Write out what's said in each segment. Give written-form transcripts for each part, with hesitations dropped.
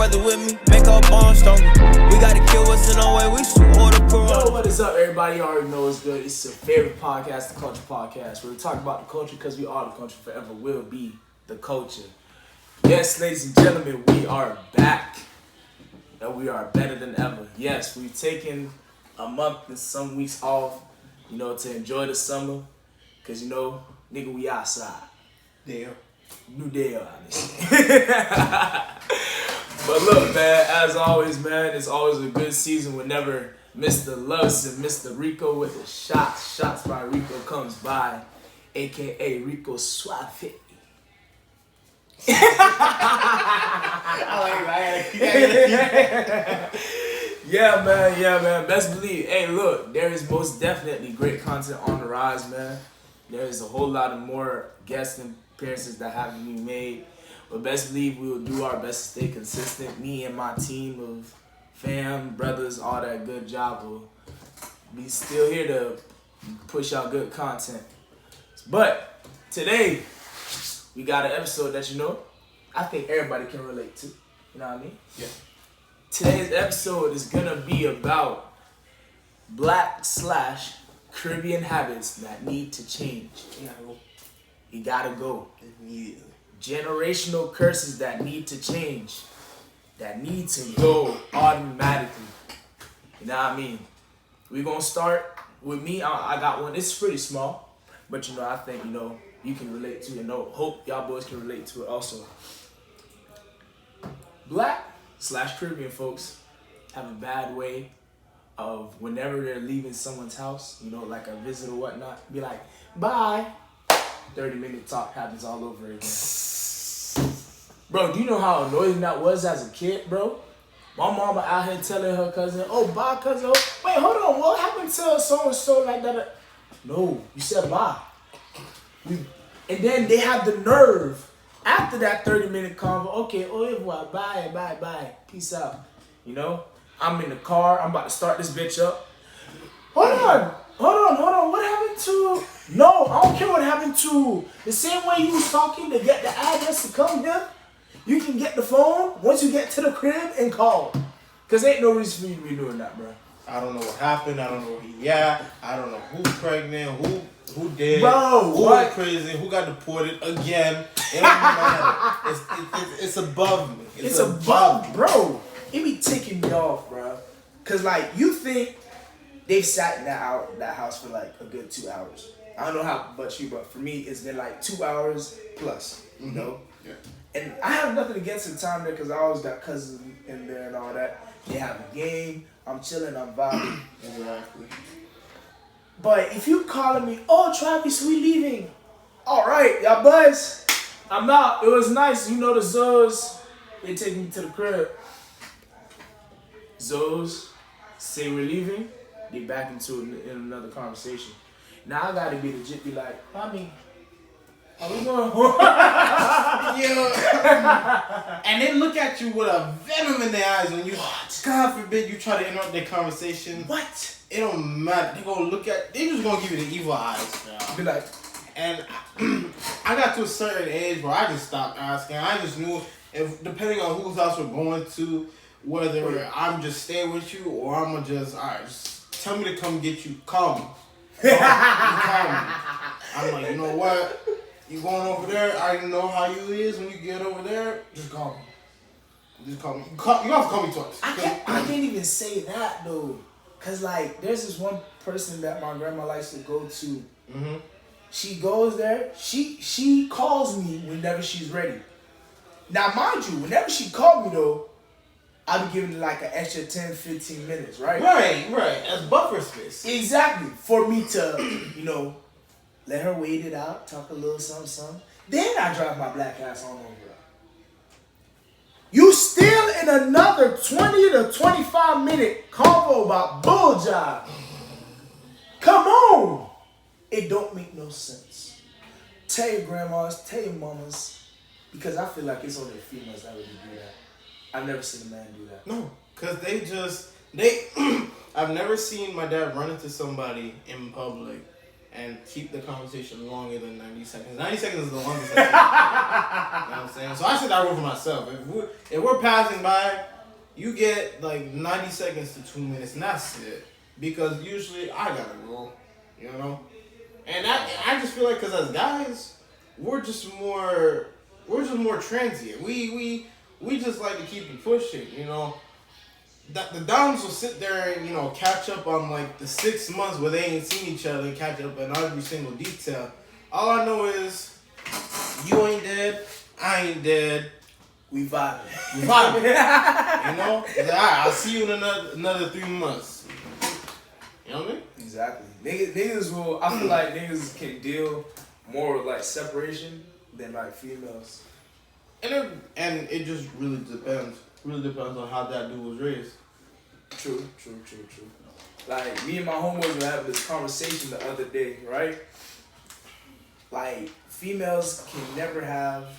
Gather with me, make our bond stronger. We gotta kill what's in our way, we should order Corona. Yo, what is up, everybody? You already know it's good. It's your favorite podcast, the Culture Podcast, where we talk about the culture because we are the culture, forever will be the culture. Yes, ladies and gentlemen, we are back. And we are better than ever. Yes, we've taken a month and some weeks off, to enjoy the summer. Because, nigga, we outside. Damn. New day, honestly. But look, man, as always, man, it's always a good season whenever Mr. Lux and Mr. Rico with the shots by Rico comes by, a.k.a. Rico Suave. Yeah, man. Best believe. Hey, look, there is most definitely great content on the rise, man. There is a whole lot of more guest appearances that have to be made. But best believe we will do our best to stay consistent. Me and my team of fam, brothers, all that good job will be still here to push out good content. But today, we got an episode that I think everybody can relate to. You know what I mean? Yeah. Today's episode is gonna be about Black/Caribbean habits that need to change. You gotta go. Immediately. Generational curses that need to change. That need to go automatically. You know what I mean? We're gonna start with me. I got one. It's pretty small, but I think you can relate to it. Hope y'all boys can relate to it also. Black/Caribbean folks have a bad way of whenever they're leaving someone's house, like a visit or whatnot, be like, bye. 30-minute talk happens all over again. Bro, do you know how annoying that was as a kid, bro? My mama out here telling her cousin, oh, bye, cousin. Oh, wait, hold on. What happened to so-and-so like that? No, you said bye. And then they have the nerve, after that 30-minute convo, okay, au revoir, bye, peace out. I'm in the car, I'm about to start this bitch up. Hold on, what happened to... No, I don't care what happened to... The same way you was talking to get the address to come here, you can get the phone once you get to the crib and call. Because ain't no reason for you to be doing that, bro. I don't know what happened, I don't know where he at, I don't know who's pregnant, who did, bro, who went crazy, who got deported again. It don't matter. It's above me. It's above, bro. It be ticking me off, bro. Cause you think they've sat in that house for a good 2 hours. I don't know how about you, but for me it's been 2 hours plus. Yeah. And I have nothing against the time there because I always got cousins in there and all that. They have a game. I'm chilling. I'm vibing. Exactly. But if you calling me, oh Travis, we leaving. All right, y'all boys. I'm out. It was nice. The Zoes, they take me to the crib. Zoes say we're leaving. They back into in another conversation. Now I gotta be legit. Be like, mommy, are we going home? Yeah. And they look at you with a venom in their eyes when you. What? God forbid you try to interrupt their conversation. What? It don't matter. They gonna look at. They just gonna give you the evil eyes. Be like. And I got to a certain age where I just stopped asking. I just knew if depending on whose house we're going to, whether I'm just staying with you or I'm gonna just just tell me to come get you. Come. You come. I'm like, you know what? You going over there? I already know how you is when you get over there. Just call me. Just call me. You have to call me twice. I can't even say that though, cause there's this one person that my grandma likes to go to. Mm-hmm. She goes there. She calls me whenever she's ready. Now, mind you, whenever she called me though, I be giving it an extra 10, 15 minutes, right? Right. As buffer space. Exactly. For me to, let her wait it out, talk a little something. Then I drive my black ass on over. You still in another 20 to 25 minute convo about bull job. Come on. It don't make no sense. Tell your grandmas, tell your mamas, because I feel like it's only females that really do that. I've never seen a man do that. No, because I've never seen my dad run into somebody in public and keep the conversation longer than 90 seconds. 90 seconds is the longest. You know what I'm saying? So I set that rule for myself. If we're passing by, you get like 90 seconds to 2 minutes, and that's it. Because usually I gotta go, you know? And I just feel like, because as guys, we're just more transient. We just like to keep it pushing, you know? The Doms will sit there and, you know, catch up on like the 6 months where they ain't seen each other and catch up on every single detail. All I know is you ain't dead, I ain't dead. We vibing. We vibing. You know? It's like, all right, I'll see you in another 3 months. You know what I mean? Exactly. Niggas will, I feel like niggas can deal more with like separation than like females. And it just really depends. Really depends on how that dude was raised. True. Like, me and my homeboys were having this conversation the other day, right? Like, females can never have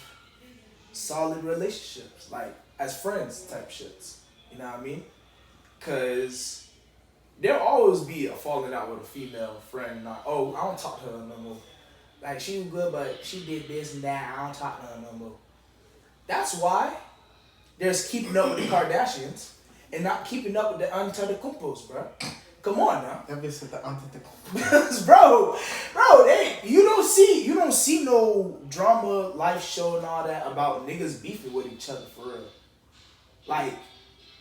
solid relationships, like, as friends type shits. You know what I mean? Because there'll always be a falling out with a female friend. Not, oh, I don't talk to her no more. Like, she was good, but she did this and that. I don't talk to her no more. That's why there's keeping up with the Kardashians and not keeping up with the Antetokounmpos, bro. Come on now. That bitch said the Antetokounmpos. bro, you don't see no drama, life show and all that about niggas beefing with each other for real. Like,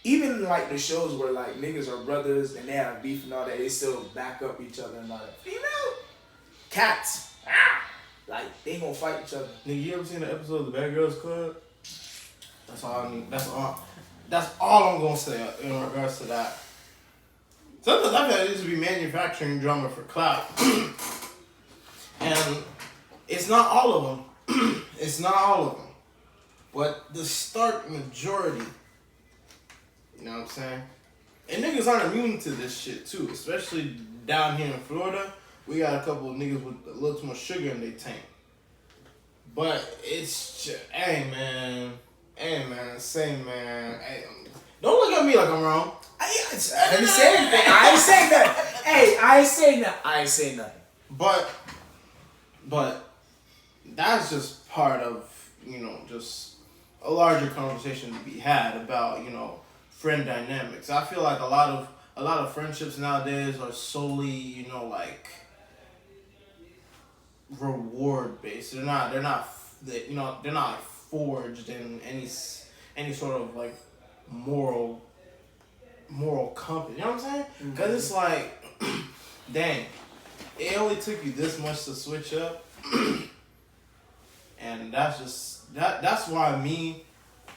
even like the shows where like niggas are brothers and they have beef and all that, they still back up each other and all that. Female cats, like they gonna fight each other. Nigga, you ever seen the episode of the Bad Girls Club? That's all I need. That's all I'm gonna say in regards to that. Sometimes I feel like this would be manufacturing drama for clout. And it's not all of them. It's not all of them. But the stark majority, you know what I'm saying? And niggas aren't immune to this shit too, especially down here in Florida. We got a couple of niggas with a little too much sugar in their tank. But it's just, hey man, same man. Hey, don't look at me like I'm wrong. I didn't say anything. I ain't saying nothing. Hey, I ain't saying nothing. But that's just part of, you know, just a larger conversation to be had about, you know, friend dynamics. I feel like a lot of friendships nowadays are solely, you know, like reward based. They're not like forged in any sort of like moral compass. You know what I'm saying? Because it's like, dang, it only took you this much to switch up, and that's why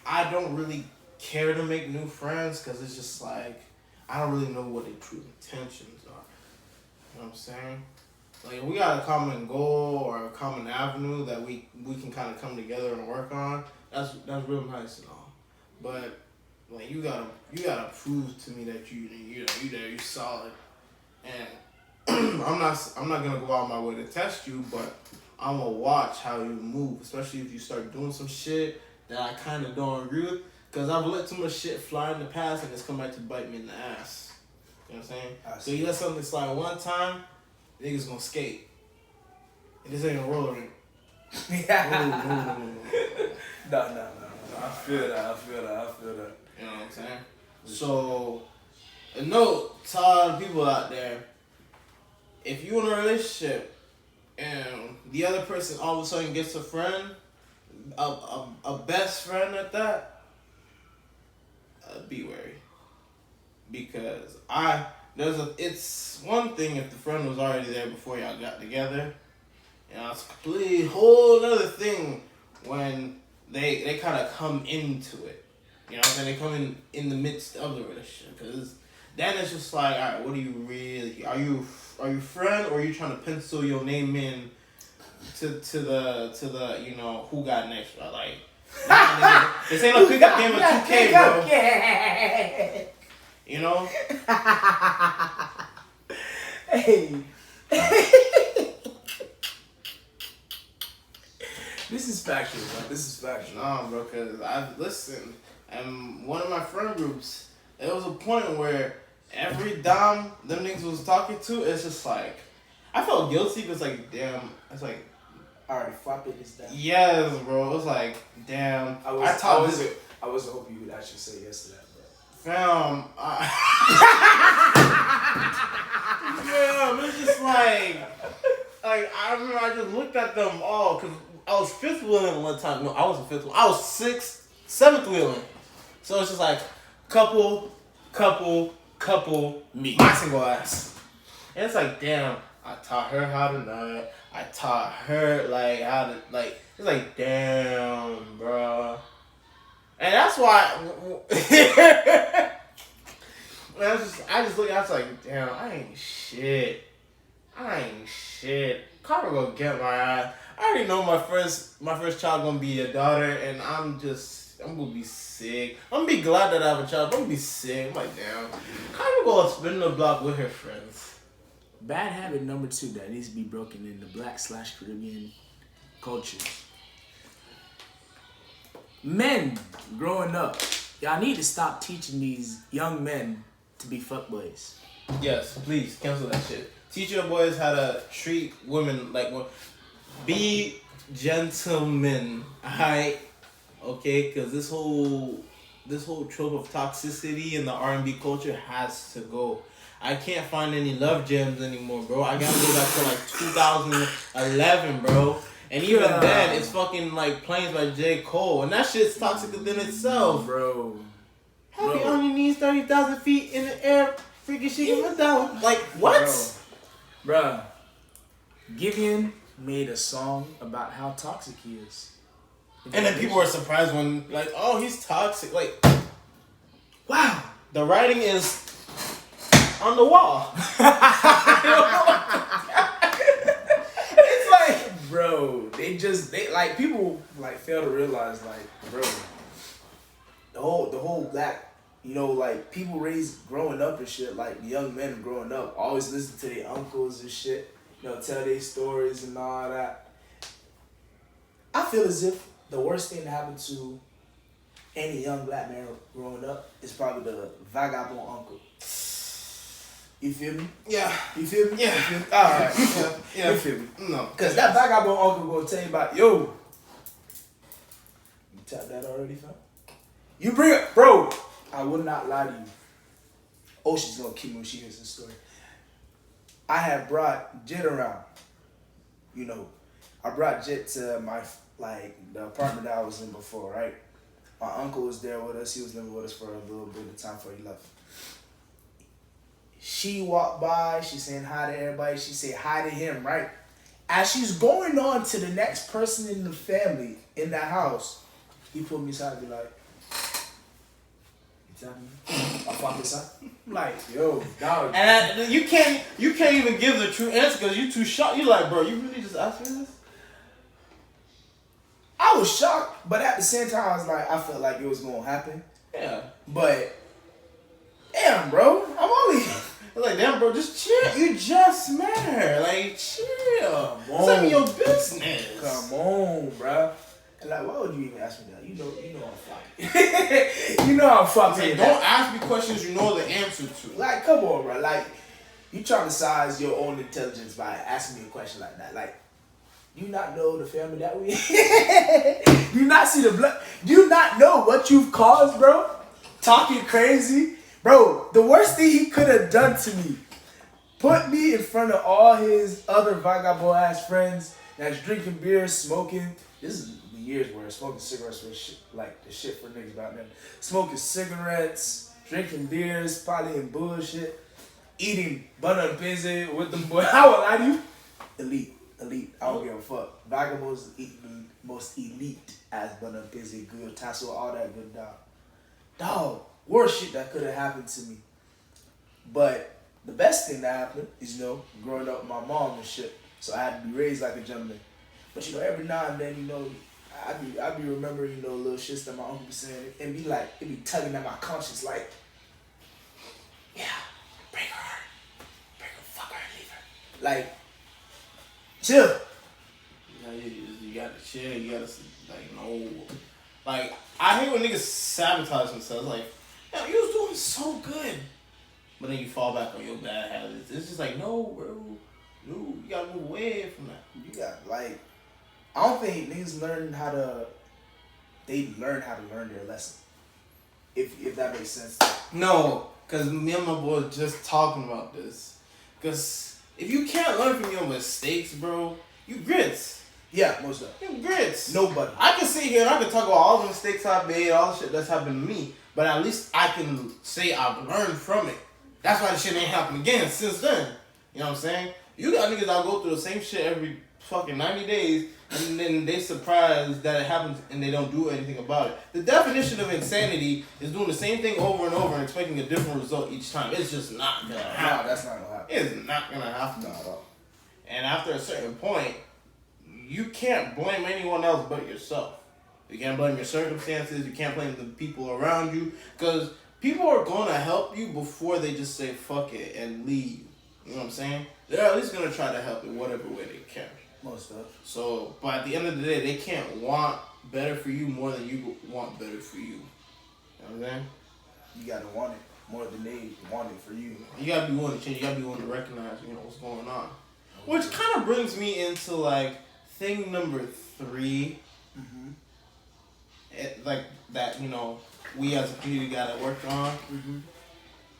I don't really care to make new friends, because it's just like I don't really know what their true intentions are. You know what I'm saying? Like, if we got a common goal or a common avenue that we can kind of come together and work on, that's real nice and all. But like, you gotta prove to me that you're solid. And I'm not gonna go out my way to test you, but I'm gonna watch how you move, especially if you start doing some shit that I kind of don't agree with. Cause I've let too much shit fly in the past and it's come back to bite me in the ass. You know what I'm saying? So you let something slide one time, niggas gonna skate. And this ain't a roller rink. No. I feel that. You know what I'm saying? So, a note to all the people out there: if you in a relationship and the other person all of a sudden gets a friend, a best friend at that, be wary. Because it's one thing if the friend was already there before y'all got together. You know, it's a complete whole other thing when they kind of come into it. You know what I'm saying? They come in the midst of the relationship. Because then it's just like, all right, what are you really? Are you friend, or are you trying to pencil your name in to the you know, who got next? Bro? Like, nah, nigga, this ain't no pickup game of 2K, bro. Yeah. You know? Hey. This is factual, bro. This is factual. No, bro, because I've listened. And one of my friend groups, there was a point where every dom them niggas was talking to, it's just like, I felt guilty because like, damn, it's like, I already fucked this down. yes, bro. It was like, damn. I wasn't hoping you would actually say yes to that, bro. Fam, yeah, it's just like I remember I just looked at them all because I was fifth wheeling one time. No, I wasn't fifth wheeling. I was seventh wheeling. So it's just like couple, Me. my single ass. And it's like, damn, I taught her how to nut. I taught her like how to like. It's like, damn, bro. And that's why. I just look. I was like, damn, I ain't shit. Carter gonna get my ass. I already know my first child gonna be a daughter, and I'm gonna be sick. I'm gonna be glad that I have a child, but I'm gonna be sick. I'm like, damn. Carter gonna spin the block with her friends. Bad habit number 2 that needs to be broken in the Black/Caribbean culture. Men growing up, y'all need to stop teaching these young men to be fuckboys. Yes, please cancel that shit. Teach your boys how to treat women like one. Be gentlemen, alright? Okay, because this whole trope of toxicity in the R&B culture has to go. I can't find any love gems anymore, bro. I gotta go back to like 2011, bro. And even then, it's fucking like Planes by J. Cole, and that shit's toxic within itself, bro. Happy on your knees, 30,000 feet in the air, freaking shaking it down. Like what? Bro. Gideon made a song about how toxic he is. And then people were surprised when, like, oh, he's toxic. Like, wow, the writing is on the wall. It's like, bro, they like people like fail to realize, like, bro, the whole black, you know, like people raised growing up and shit, like young men growing up always listen to their uncles and shit, you know, tell their stories and all that. I feel as if the worst thing that happened to any young black man growing up is probably the vagabond uncle. You feel me? Yeah. You feel me? Yeah. You feel me? All right. Yeah. You feel me? No. Because that vagabond uncle gonna tell you about, yo, you tapped that already, fam? You bring it, bro. I would not lie to you. Oh, she's gonna kill me when she hears this story. I had brought Jet around. You know, I brought Jet to the apartment that I was in before, right? My uncle was there with us. He was living with us for a little bit of time before he left. She walked by. She's saying hi to everybody. She said hi to him, right? As she's going on to the next person in the family in that house, he pulled me aside and be like, "You telling me? I fuck this up?" I'm like, yo, dog. And you can't even give the true answer because you too shocked. You like, bro, you really just asked me this? I was shocked, but at the same time, I was like, I felt like it was gonna happen. Yeah. But damn, bro, I'm only. Like, damn, bro, just chill. You just met her. Like, chill. Tell me your business. Come on, bro. And like, why would you even ask me that? You know I'm fucking. You know I'm fucking. Like, don't ask me questions you know the answer to. Like, come on, bro. Like, you trying to size your own intelligence by asking me a question like that. Like, do you not know the family that we do you not see the blood? Do you not know what you've caused, bro? Talking crazy. Bro, the worst thing he could have done to me, put me in front of all his other vagabond ass friends that's drinking beer, smoking. This is the years where smoking cigarettes was shit, like the shit for niggas back then. Smoking cigarettes, drinking beers, probably in bullshit, eating butter and pizza with them boys. I would lie to you. Elite. I don't give a fuck. Vagabonds eat the most elite as butter and pizza, good tassel, all that good dog. Worst shit that could have happened to me. But the best thing that happened is, you know, growing up with my mom and shit. So I had to be raised like a gentleman. But, you know, every now and then, you know, I be remembering, you know, little shits that my uncle be saying. And be like, it be tugging at my conscience like, yeah, bring her, fuck her, and leave her. Like, chill. You gotta chill. You gotta, like, no. Like, I hate when niggas sabotage themselves. Like, yo, you was doing so good. But then you fall back on your bad habits. It's just like, no, bro. You gotta move away from that. You got like, I don't think niggas learn how to. They learn how to learn their lesson. If that makes sense. No, because me and my boy was just talking about this. Because if you can't learn from your mistakes, bro, you grits. Yeah, most of it. You grits. Nobody. I can sit here and I can talk about all the mistakes I've made, all the shit that's happened to me, but at least I can say I've learned from it. That's why the shit ain't happened again since then. You know what I'm saying? You got niggas that go through the same shit every fucking 90 days, and then they surprised that it happens and they don't do anything about it. The definition of insanity is doing the same thing over and over and expecting a different result each time. It's just not gonna happen. No, that's not gonna happen. It's not gonna happen. Not at all. And after a certain point, you can't blame anyone else but yourself. You can't blame your circumstances. You can't blame the people around you, because people are gonna help you before they just say fuck it and leave. You know what I'm saying? They're at least gonna try to help in whatever way they can. Most stuff. So, but at the end of the day, they can't want better for you more than you want better for you. You know what I'm saying? You gotta want it more than they want it for you. You gotta be willing to change. You gotta be willing to recognize, what's going on. Which kind of brings me into like thing number 3. Mm-hmm. Like that, we as a community gotta work on. Mm-hmm.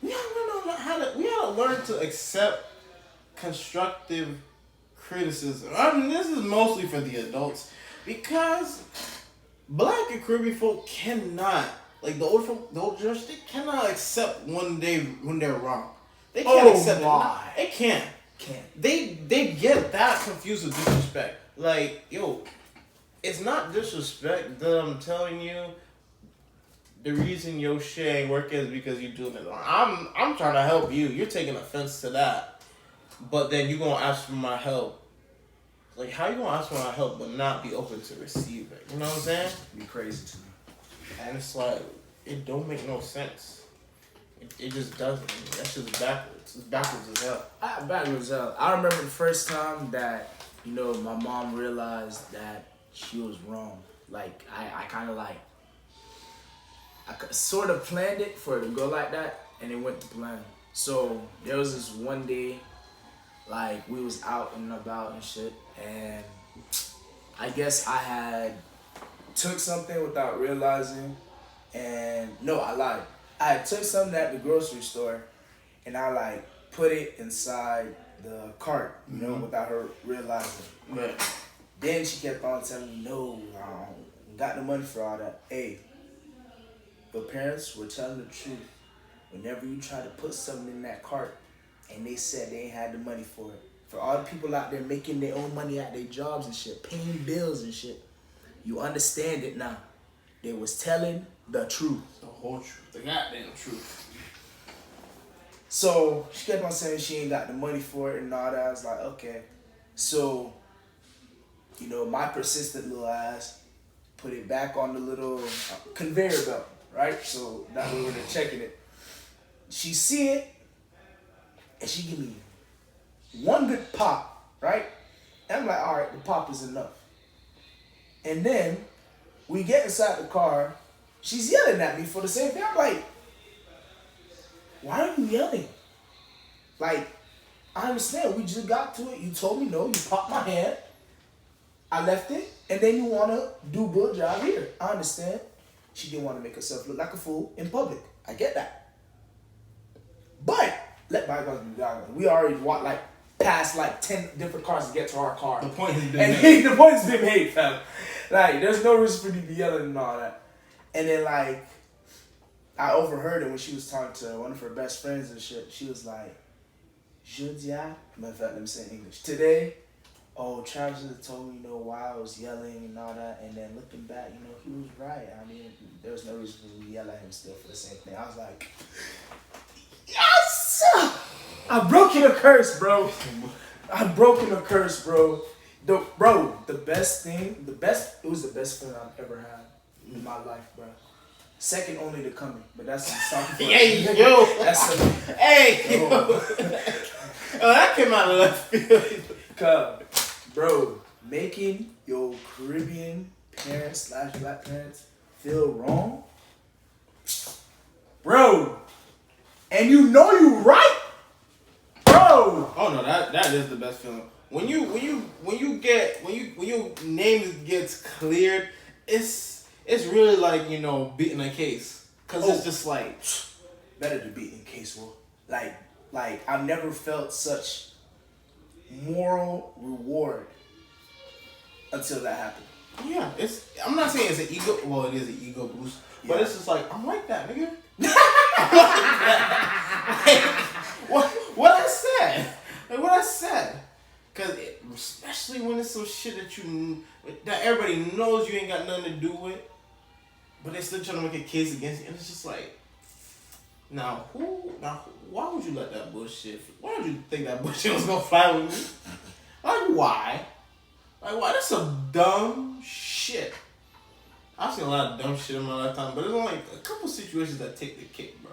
We gotta learn to accept constructive criticism. I mean, this is mostly for the adults, because Black and Caribbean folk cannot, like the older generation, they cannot accept when they're wrong. They can't accept it. They can't. They get that confused with disrespect. Like, it's not disrespect that I'm telling you. The reason your shit ain't working is because you're doing it wrong. I'm trying to help you. You're taking offense to that. But then you're going to ask for my help. Like, how you going to ask for my help but not be open to receive it? You know what I'm saying? Be crazy to me. And it's like, it don't make no sense. It just doesn't. That's just backwards. It's backwards as hell. Backwards as hell. I remember the first time that, my mom realized that she was wrong. Like, I kind of like, I sort of planned it for it to go like that, and it went to plan. So there was this one day, like, we was out and about and shit, and I guess I had took something without realizing, and no, I lied. I had took something at the grocery store, and I like put it inside the cart, without her realizing. Right. Then she kept on telling me, no, I got the money for all that. Hey, your parents were telling the truth. Whenever you try to put something in that cart and they said they ain't had the money for it. For all the people out there making their own money at their jobs and shit, paying bills and shit, you understand it now. They was telling the truth. The whole truth. The goddamn truth. So she kept on saying she ain't got the money for it and all that. I was like, okay. So, my persistent little ass put it back on the little conveyor belt, right? So that way when they're checking it, she see it, and she give me one good pop, right? And I'm like, all right, the pop is enough. And then we get inside the car, she's yelling at me for the same thing. I'm like, why are you yelling? Like, I understand, we just got to it. You told me no, you popped my hand. I left it, and then you want to do a good job here. I understand. She didn't want to make herself look like a fool in public. I get that. But let bygones be bygones. We already walked past 10 different cars to get to our car. The point has been made. The point's been made, fam. There's no reason for you to be yelling and all that. And then I overheard it when she was talking to one of her best friends and shit. She was like, Judia, matter of fact, let me say in English. Today, Travis told me, why I was yelling and all that. And then looking back, he was right. I mean, there was no reason for me to yell at him still for the same thing. I was like, yes! I've broken a curse, bro. I've broken a curse, bro. It was the best feeling I've ever had in my life, bro. Second only to coming, but that's something for Hey, yo! Hey, yo! That came out of left field. Bro, making your Caribbean parents / Black parents feel wrong, bro, and you right, bro. Oh no, that That is the best feeling. When your name gets cleared, it's really like, you know, beating a case. Cause it's just like better to beating a case, bro. Like I've never felt such moral reward until that happened. Yeah, I'm not saying it's an ego. Well, it is an ego boost, but it's just like I'm like that, nigga. What I said, what I said, cause especially when it's some shit that everybody knows you ain't got nothing to do with, but they still trying to make a case against you, and it's just like, now why would you let that bullshit? Why would you think that bullshit was gonna fly with me? Like why? Like why? That's some dumb shit. I've seen a lot of dumb shit in my lifetime, but there's only a couple situations that take the cake, bro.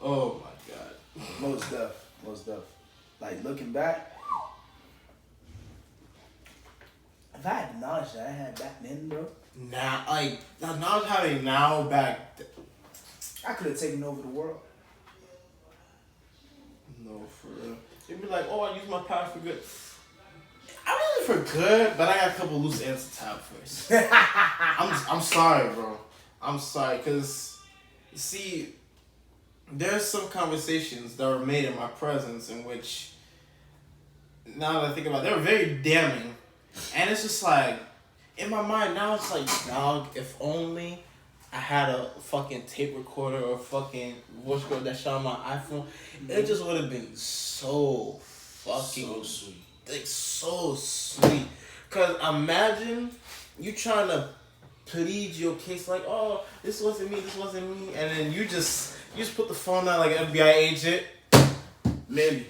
Oh my god. Most deaf. Like looking back, if I had the knowledge that I had back then, bro. Now, like the knowledge having now back. I could have taken over the world. No, for real. They'd be like, oh, I use my power for good. I use it for good, but I got a couple loose ends to tie first. I'm sorry, bro. I'm sorry, because, see, there's some conversations that were made in my presence in which, now that I think about it, they were very damning. And it's just like, in my mind now, it's like, dog, if only I had a fucking tape recorder or fucking voice recorder that shot on my iPhone, it just would have been so fucking so sweet. Like, so sweet. Cause imagine you trying to plead your case like, oh, this wasn't me, and then you just put the phone down like an FBI agent, maybe,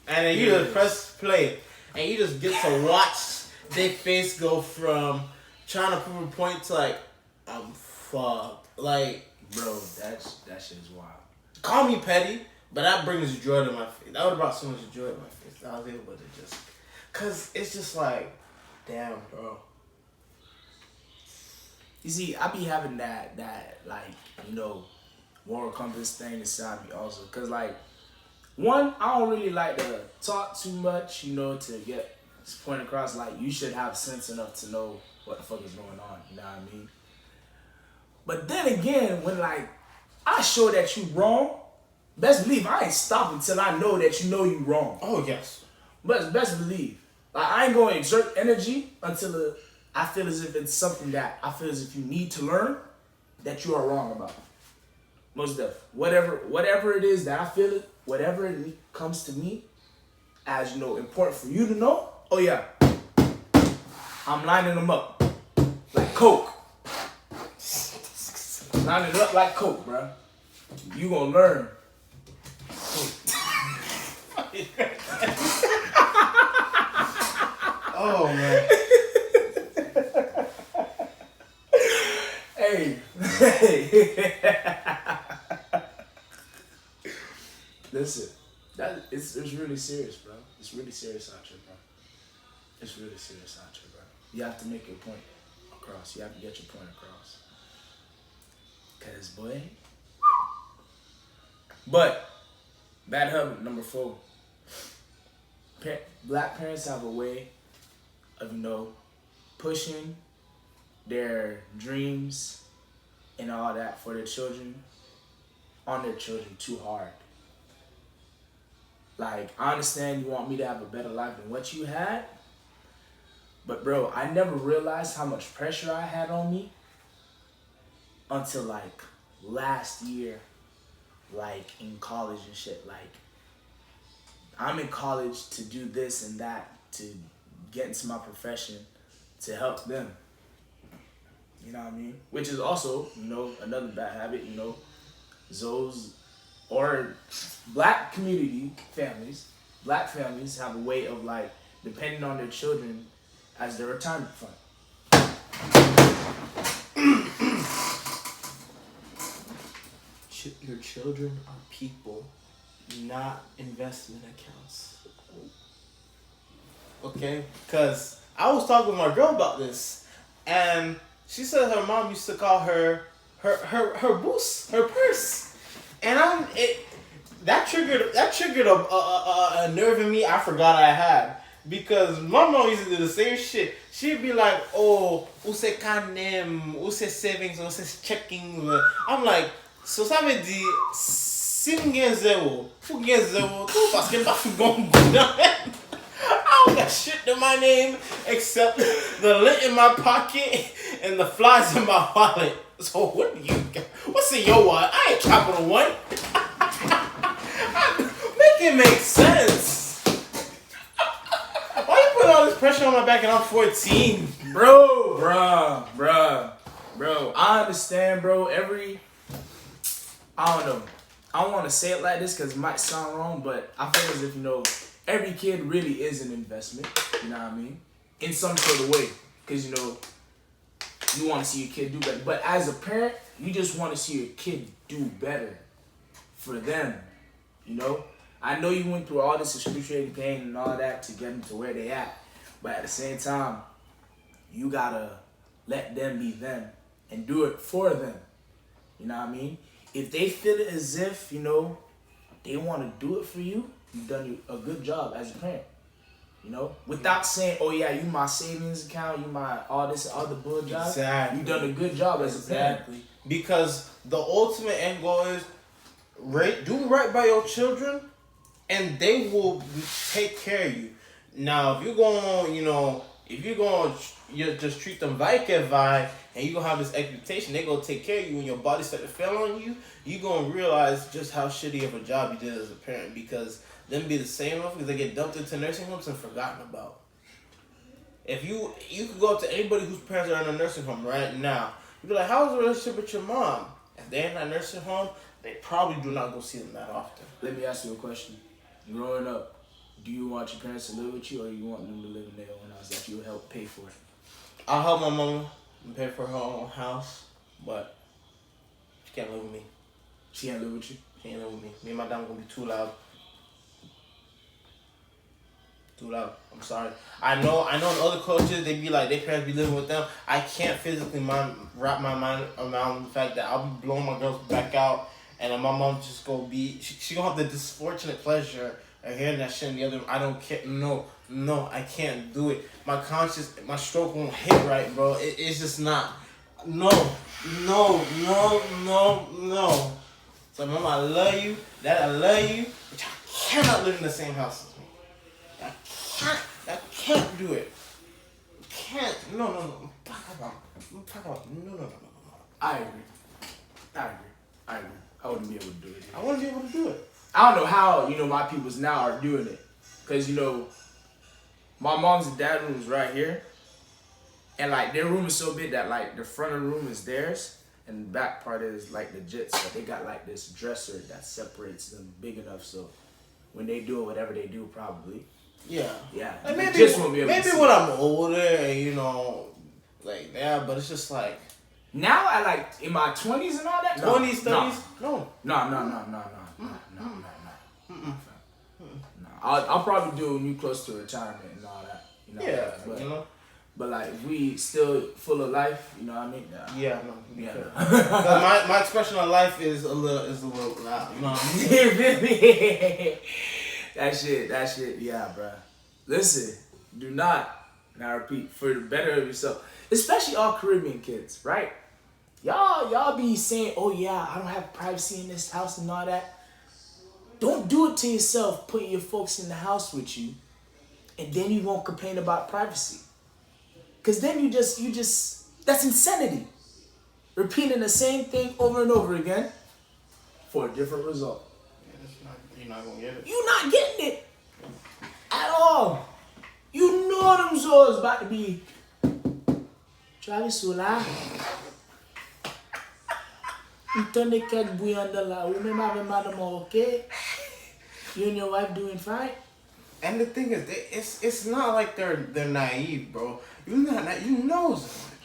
and then you just press play, and you just get to watch their face go from trying to prove a point to like, I'm fucked. Like, bro, that shit is wild. Call me petty, but that brings joy to my face. That would have brought so much joy to my face. I was able to just, cause it's just like, damn, bro. You see, I be having that like, you know, moral compass thing inside me also. Cause like, one, I don't really like to talk too much, you know, to get this point across. Like, you should have sense enough to know what the fuck is going on. You know what I mean? But then again, when like I show that you wrong, best believe I ain't stopping till I know that you know you wrong. Oh yes. But best believe, like I ain't gonna exert energy until I feel as if it's something that I feel as if you need to learn that you are wrong about. Most def. Whatever it is that I feel it, whatever it comes to me as, you know, important for you to know. Oh yeah, I'm lining them up like Coke. Lining it up like Coke, bro. You gonna learn. Oh man. Hey. Listen, it's really serious, bro. It's really serious out here, bro. It's really serious out here, bro. You have to make your point across. You have to get your point across. Cause boy. But bad habit number 4. Black parents have a way of, you know, pushing their dreams and all that for their children on their children too hard. Like, I understand you want me to have a better life than what you had, but bro, I never realized how much pressure I had on me until like last year, like in college and shit. Like, I'm in college to do this and that, to get into my profession, to help them. You know what I mean? Which is also, you know, another bad habit, you know, those or black community families, black families have a way of like depending on their children as their retirement fund. Your children are people, not investment accounts. Okay? Because I was talking with my girl about this, and she said her mom used to call her boost, her purse. And that triggered a nerve in me I forgot I had. Because my mom used to do the same shit. She'd be like, oh, use canem, use savings, use checking. I'm like, so ça veut dire, si je gagne zéro, faut gagner zéro tout parce que je suis going to go down. I don't got shit to my name except the lint in my pocket and the flies in my wallet. So what do you got? What's in your wallet? I ain't Capital One. Make it make sense. Why you putting all this pressure on my back and I'm 14? Bro, I understand, bro. I don't know. I don't want to say it like this because it might sound wrong, but I feel as if, every kid really is an investment. You know what I mean? In some sort of way. Because, you want to see your kid do better. But as a parent, you just want to see your kid do better for them. I know you went through all this excruciating pain and all that to get them to where they at. But at the same time, you got to let them be them and do it for them. You know what I mean? If they feel it as if, they want to do it for you, you've done a good job as a parent. Without saying, oh yeah, you my savings account, you my all this other bull job. Exactly. You've done a good job as a parent. Because the ultimate end goal is do right by your children and they will take care of you. Now, if you're going you just treat them like a vibe and you're going to have this expectation, they're going to take care of you and your body start to fail on you, you're going to realize just how shitty of a job you did as a parent because them be the same because they get dumped into nursing homes and forgotten about. If you could go up to anybody whose parents are in a nursing home right now, you'd be like, how's the relationship with your mom? If they're in that nursing home, they probably do not go see them that often. Let me ask you a question. Growing up, do you want your parents to live with you or you want them to live in their own house that you help pay for it? I'll help my mama pay for her own house, but she can't live with me. She can't live with you? She can't live with me. Me and my dad are going to be too loud. Too loud. I'm sorry. I know in other cultures, they be like, their parents be living with them. I can't physically wrap my mind around the fact that I'll be blowing my girls back out and then my mom just gonna be, she gonna have the disfortunate pleasure of hearing that shit in the other room. I don't care. No, I can't do it. My conscience, my stroke won't hit right, bro. It's just not. No. So, mama, I love you. Dad, I love you. But y'all cannot live in the same house as me. I can't do it. Can't. No. Talk about. No. I agree. I wouldn't be able to do it. I wouldn't be able to do it. I don't know how, my peoples now are doing it. Because, my mom's and dad's room is right here. And, their room is so big that, the front of the room is theirs. And the back part is, the jits. But they got, this dresser that separates them big enough so when they do whatever they do, probably. Yeah. Like maybe when I'm older and, like that, but it's just like. Now, in my 20s and all that? 20s, 30s? No. No. I'll probably do when you close to retirement and all that. Yeah, But if we still full of life, you know what I mean? Yeah, no. Yeah. my expression of life is a little loud. You know what I mean? That shit, yeah, bro. Listen, do not, and I repeat, for the better of yourself, especially all Caribbean kids, right? Y'all be saying, oh yeah, I don't have privacy in this house and all that. Don't do it to yourself, putting your folks in the house with you, and then you won't complain about privacy. Because then you just, that's insanity. Repeating the same thing over and over again for a different result. You're not going to get it. You're not getting it at all. You know them souls about to be Travis Sola. You turn the cat boy on the la. Remember madam okay? You and your wife doing fine? And the thing is, it's not like they're naive, bro. You know something.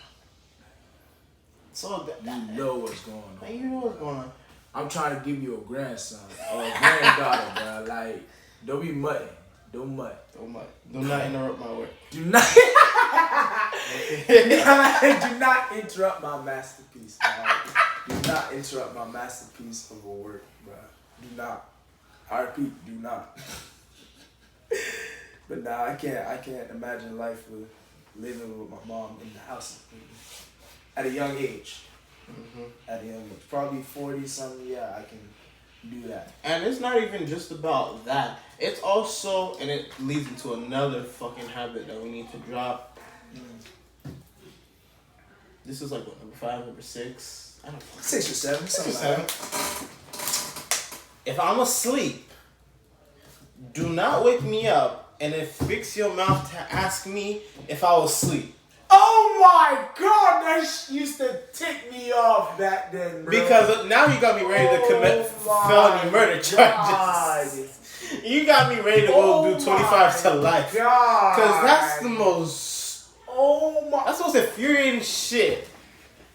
So you know what's going on. You know what's going on. I'm trying to give you a grandson or a granddaughter, bro. Don't be muddy. Don't mutt. Do not interrupt my work. Do not interrupt my masterpiece. Dog. Do not interrupt my masterpiece of a work, bro. Do not. I repeat, do not. But nah, I can't imagine life with living with my mom in the house at a young age. At a young age, probably 40 something. Yeah, I can do that. And it's not even just about that. It's also, and it leads into another fucking habit that we need to drop. This is like what, number 5, number 6? I don't know. 6 or 7, something like that. If I'm asleep, do not wake me up and then fix your mouth to ask me if I was asleep. Oh my god, that used to tick me off back then, bro. Because now you got me ready to commit felony murder charges. You got me ready to go do 25 to life. God. Because that's the most... Oh my... That's the most infuriating shit.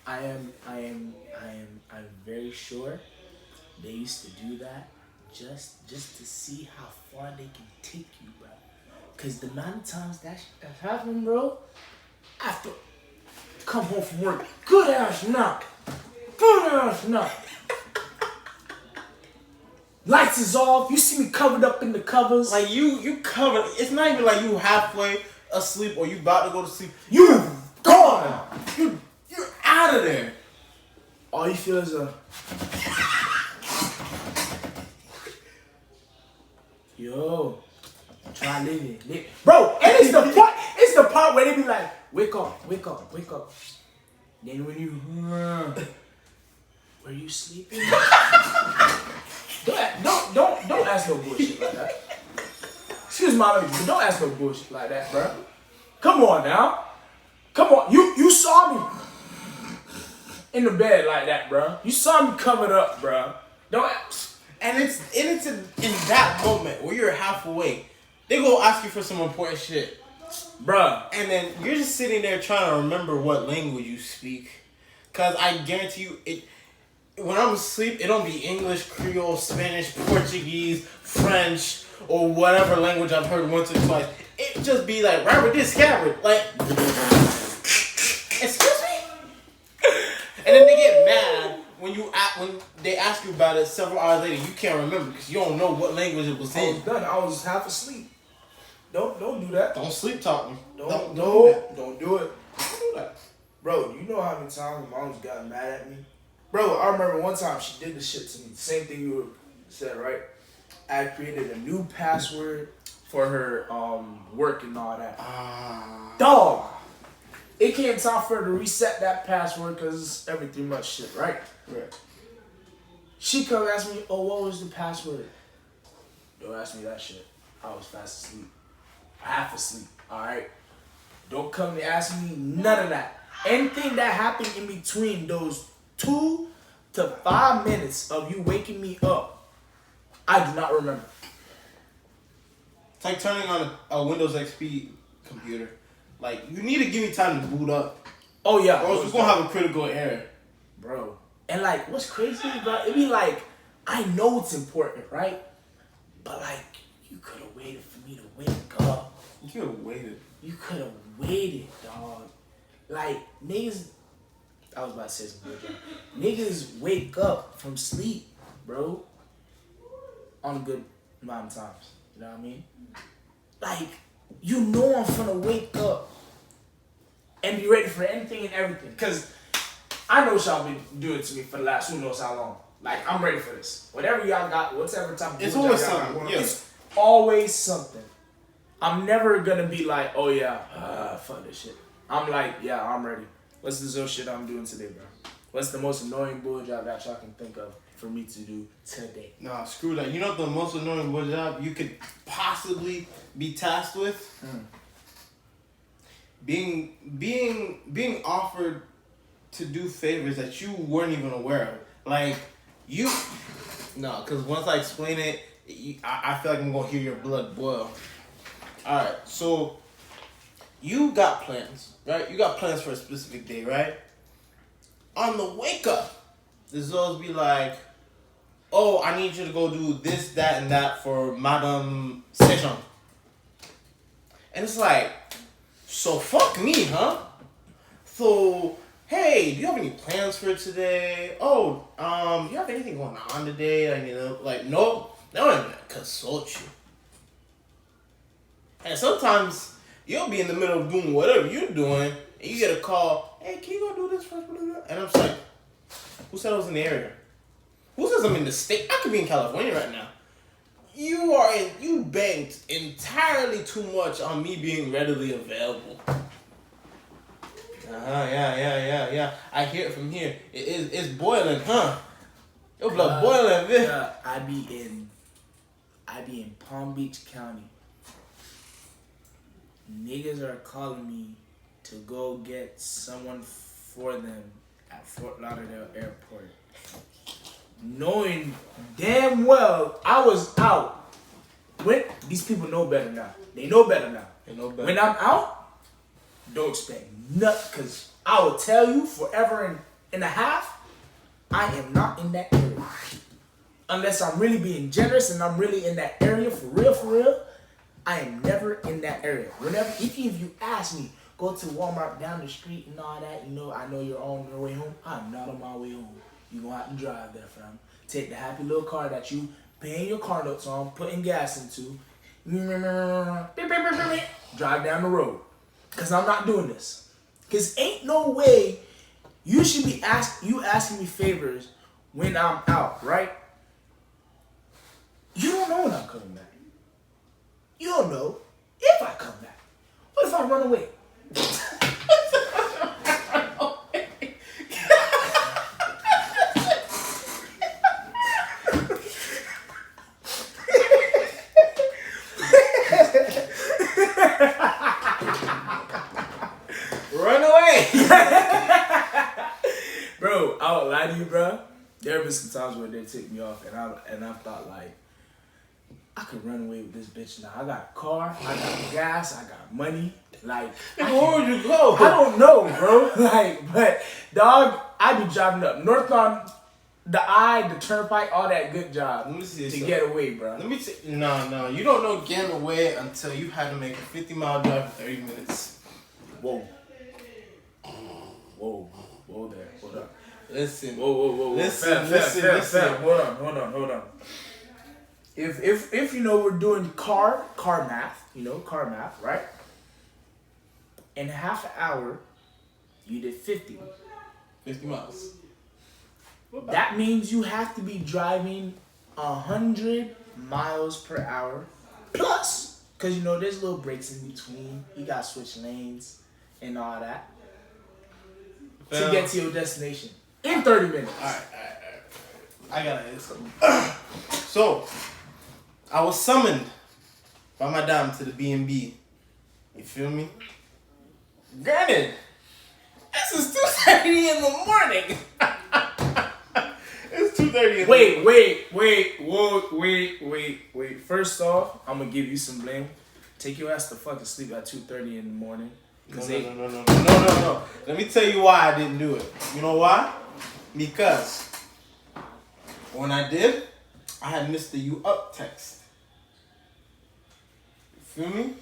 I'm very sure they used to do that just to see how far they can take you, bro. Because the amount of times that's happened, bro, after come home from work, good ass knock. Lights is off. You see me covered up in the covers. Like you covered. It's not even like you halfway asleep or you about to go to sleep. You gone. You're out of there. All you feel is a yo. Try living. Bro, and it's the part where they be like, wake up. Then when you were you sleeping? Don't ask no bullshit like that. Excuse my language, but don't ask no bullshit like that, bro. Come on now. Come on. You saw me in the bed like that, bro. You saw me covered up, bro. Don't ask. And it's in that moment where you're half awake. They go ask you for some important shit. Bruh. And then you're just sitting there trying to remember what language you speak. Cause I guarantee you, when I'm asleep, it don't be English, Creole, Spanish, Portuguese, French, or whatever language I've heard once or twice. It just be like, Robert this scabbard. Like, excuse me? And then they get mad when they ask you about it several hours later. You can't remember because you don't know what language it was I in. was done. I was half asleep. Don't do that. Don't sleep talk me. Don't do it. Don't do that. Bro, you know how many times my mom's got mad at me? Bro, I remember one time she did this shit to me. Same thing you said, right? I created a new password for her work and all that. Dog! It came time for her to reset that password because it's every 3 months shit, right? Right. She come ask me, oh, what was the password? Don't ask me that shit. I was fast asleep. Half asleep, alright? Don't come to ask me none of that. Anything that happened in between those 2 to 5 minutes of you waking me up, I do not remember. It's like turning on a Windows XP computer. Like, you need to give me time to boot up. Oh, yeah. Or else we're going to have a critical error. Bro. And, like, what's crazy, bro? It be like, I know it's important, right? But, like, you could have waited for me to wake up. You could have waited. You could have waited, dog. Like, niggas, I was about to say some good. Niggas wake up from sleep, bro, on a good amount of times. You know what I mean? Like, you know I'm finna wake up and be ready for anything and everything. Because I know y'all been doing it to me for the last who knows how long. Like, I'm ready for this. Whatever y'all got, whatever type of it's food always y'all got, something. Yeah. It's always something. I'm never gonna be like, oh yeah, fuck this shit. I'm like, yeah, I'm ready. What's the Zoe shit I'm doing today, bro? What's the most annoying bull job that y'all can think of for me to do today? Nah, screw that. You know what the most annoying bull job you could possibly be tasked with? Being offered to do favors that you weren't even aware of. Like, no, because once I explain it, I feel like I'm going to hear your blood boil. Alright, so you got plans, right? You got plans for a specific day, right? On the wake up, there's always be like, oh, I need you to go do this, that, and that for Madame Sejong. And it's like, so fuck me, huh? So, hey, do you have any plans for today? Oh, do you have anything going on today? Like, nope. They don't even consult you. And sometimes you'll be in the middle of doing whatever you're doing, and you get a call, hey, can you go do this first? And I'm just like, who said I was in the area? Who says I'm in the state? I could be in California right now. You banked entirely too much on me being readily available. Yeah. I hear it from here. It's boiling, huh? Your blood boiling, man. I be in Palm Beach County. Niggas are calling me to go get someone for them at Fort Lauderdale Airport. Knowing damn well I was out. When these people know better now. They know better now. When I'm out, don't expect nothing, because I will tell you forever and a half, I am not in that area. Unless I'm really being generous and I'm really in that area for real, I am never in that area. If you ask me, go to Walmart down the street and all that, I know you're on your way home. I'm not on my way home. You're going to have to drive there, fam. Take the happy little car that you paying your car notes on, putting gas into, drive down the road. Because I'm not doing this. Because ain't no way you should be asking me favors when I'm out, right? You don't know when I'm coming back. You don't know if I come back. What if I run away? Run away! Bro, I won't lie to you, bro. There have been some times where they took me off, and I thought, like, I could run away with this bitch now. I got a car, I got gas, I got money. Like, where would you go? I don't know, bro. Like, but dog, I be driving up North on the Turnpike, all that good job to get away, bro. Let me see. No, you don't know getting away until you had to make a 50-mile drive in 30 minutes. Whoa there, hold up. Listen. Whoa. Listen. Hold on. If we're doing car math, right? In half an hour, you did 50 miles. That means you have to be driving 100 miles per hour plus, because there's little breaks in between. You got to switch lanes and all that to get to your destination in 30 minutes. All right. I gotta answer. So, I was summoned by my dad to the B&B. You feel me? Granted, this is 2:30 in the morning. It's 2:30 in the morning. Wait. First off, I'm gonna give you some blame. Take your ass to fucking sleep at 2:30 in the morning. No. Let me tell you why I didn't do it. You know why? Because when I did, I had missed the "you up" text. You feel me?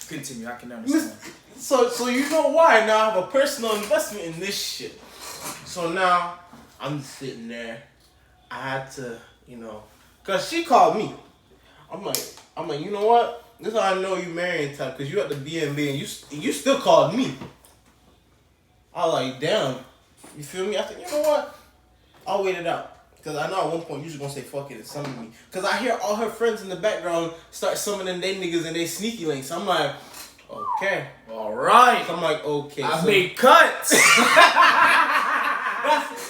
Continue. I can understand. So you know why now I have a personal investment in this shit. So now I'm sitting there. I had to, cause she called me. I'm like, you know what? This is how I know you marrying type, cause you at the B&B and you still called me. I was like, damn. You feel me? I said, you know what? I'll wait it out. Cause I know at one point you're just gonna say fuck it and summon me. Cause I hear all her friends in the background start summoning they niggas and they sneaky links. So I'm like, okay. Alright. So I'm like, okay. I made cuts.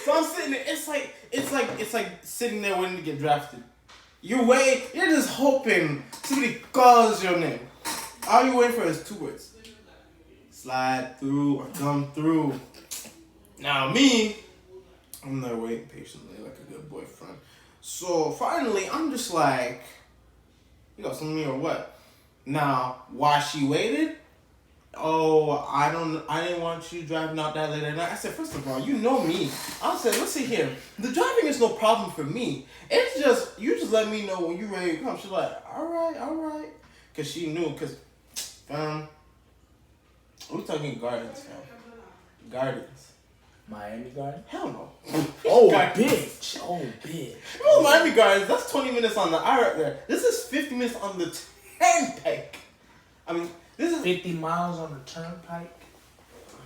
So I'm sitting there, it's like sitting there waiting to get drafted. You're just hoping somebody calls your name. All you waiting for is 2 words. Slide through or come through. Now me, I'm there waiting patiently like a good boyfriend. So finally, I'm just like, you got something me or what? Now, why she waited? Oh, I didn't want you driving out that late at night. I said, first of all, you know me. I said, listen here, the driving is no problem for me. It's just, you just let me know when you're ready to come. She's like, all right. Because she knew, because, we're talking gardens, fam. Gardens. Miami Gardens? Hell no. Oh, God. bitch. Oh, bitch. Well, Miami Gardens, that's 20 minutes on the I right there. This is 50 minutes on the turnpike. I mean, this is 50 miles on the turnpike.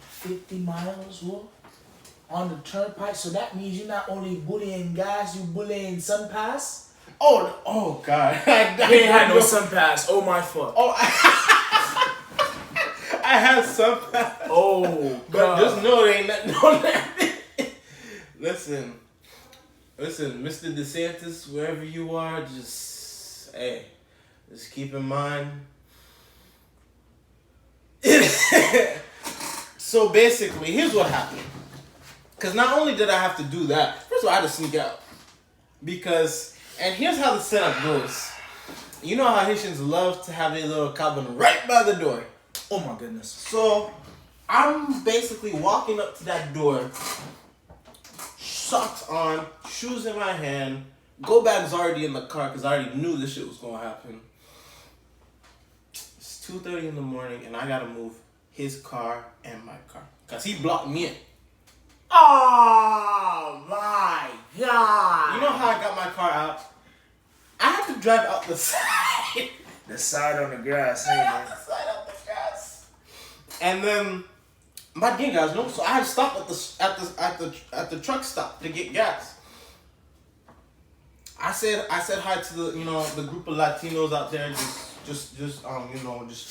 50 miles, what? On the turnpike. So that means you're not only bullying guys, you bullying Sun Pass? Oh God. You ain't had no Sun Pass. Oh, my fuck. Oh, I had some. Oh, But God. just know there ain't nothing on that. Listen, Mr. DeSantis, wherever you are, just keep in mind. So basically, here's what happened. Because not only did I have to do that, first of all, I had to sneak out. And here's how the setup goes. You know how Haitians love to have their little cabin right by the door. Oh, my goodness. So, I'm basically walking up to that door, socks on, shoes in my hand, go bag's already in the car because I already knew this shit was going to happen. It's 2:30 in the morning and I got to move his car and my car because he blocked me in. Oh, my God. You know how I got my car out? I had to drive out the side. The side on the grass, I had the side out the grass. And then my gang guys know, so I had to stop at the truck stop to get gas. I said hi to the group of Latinos out there just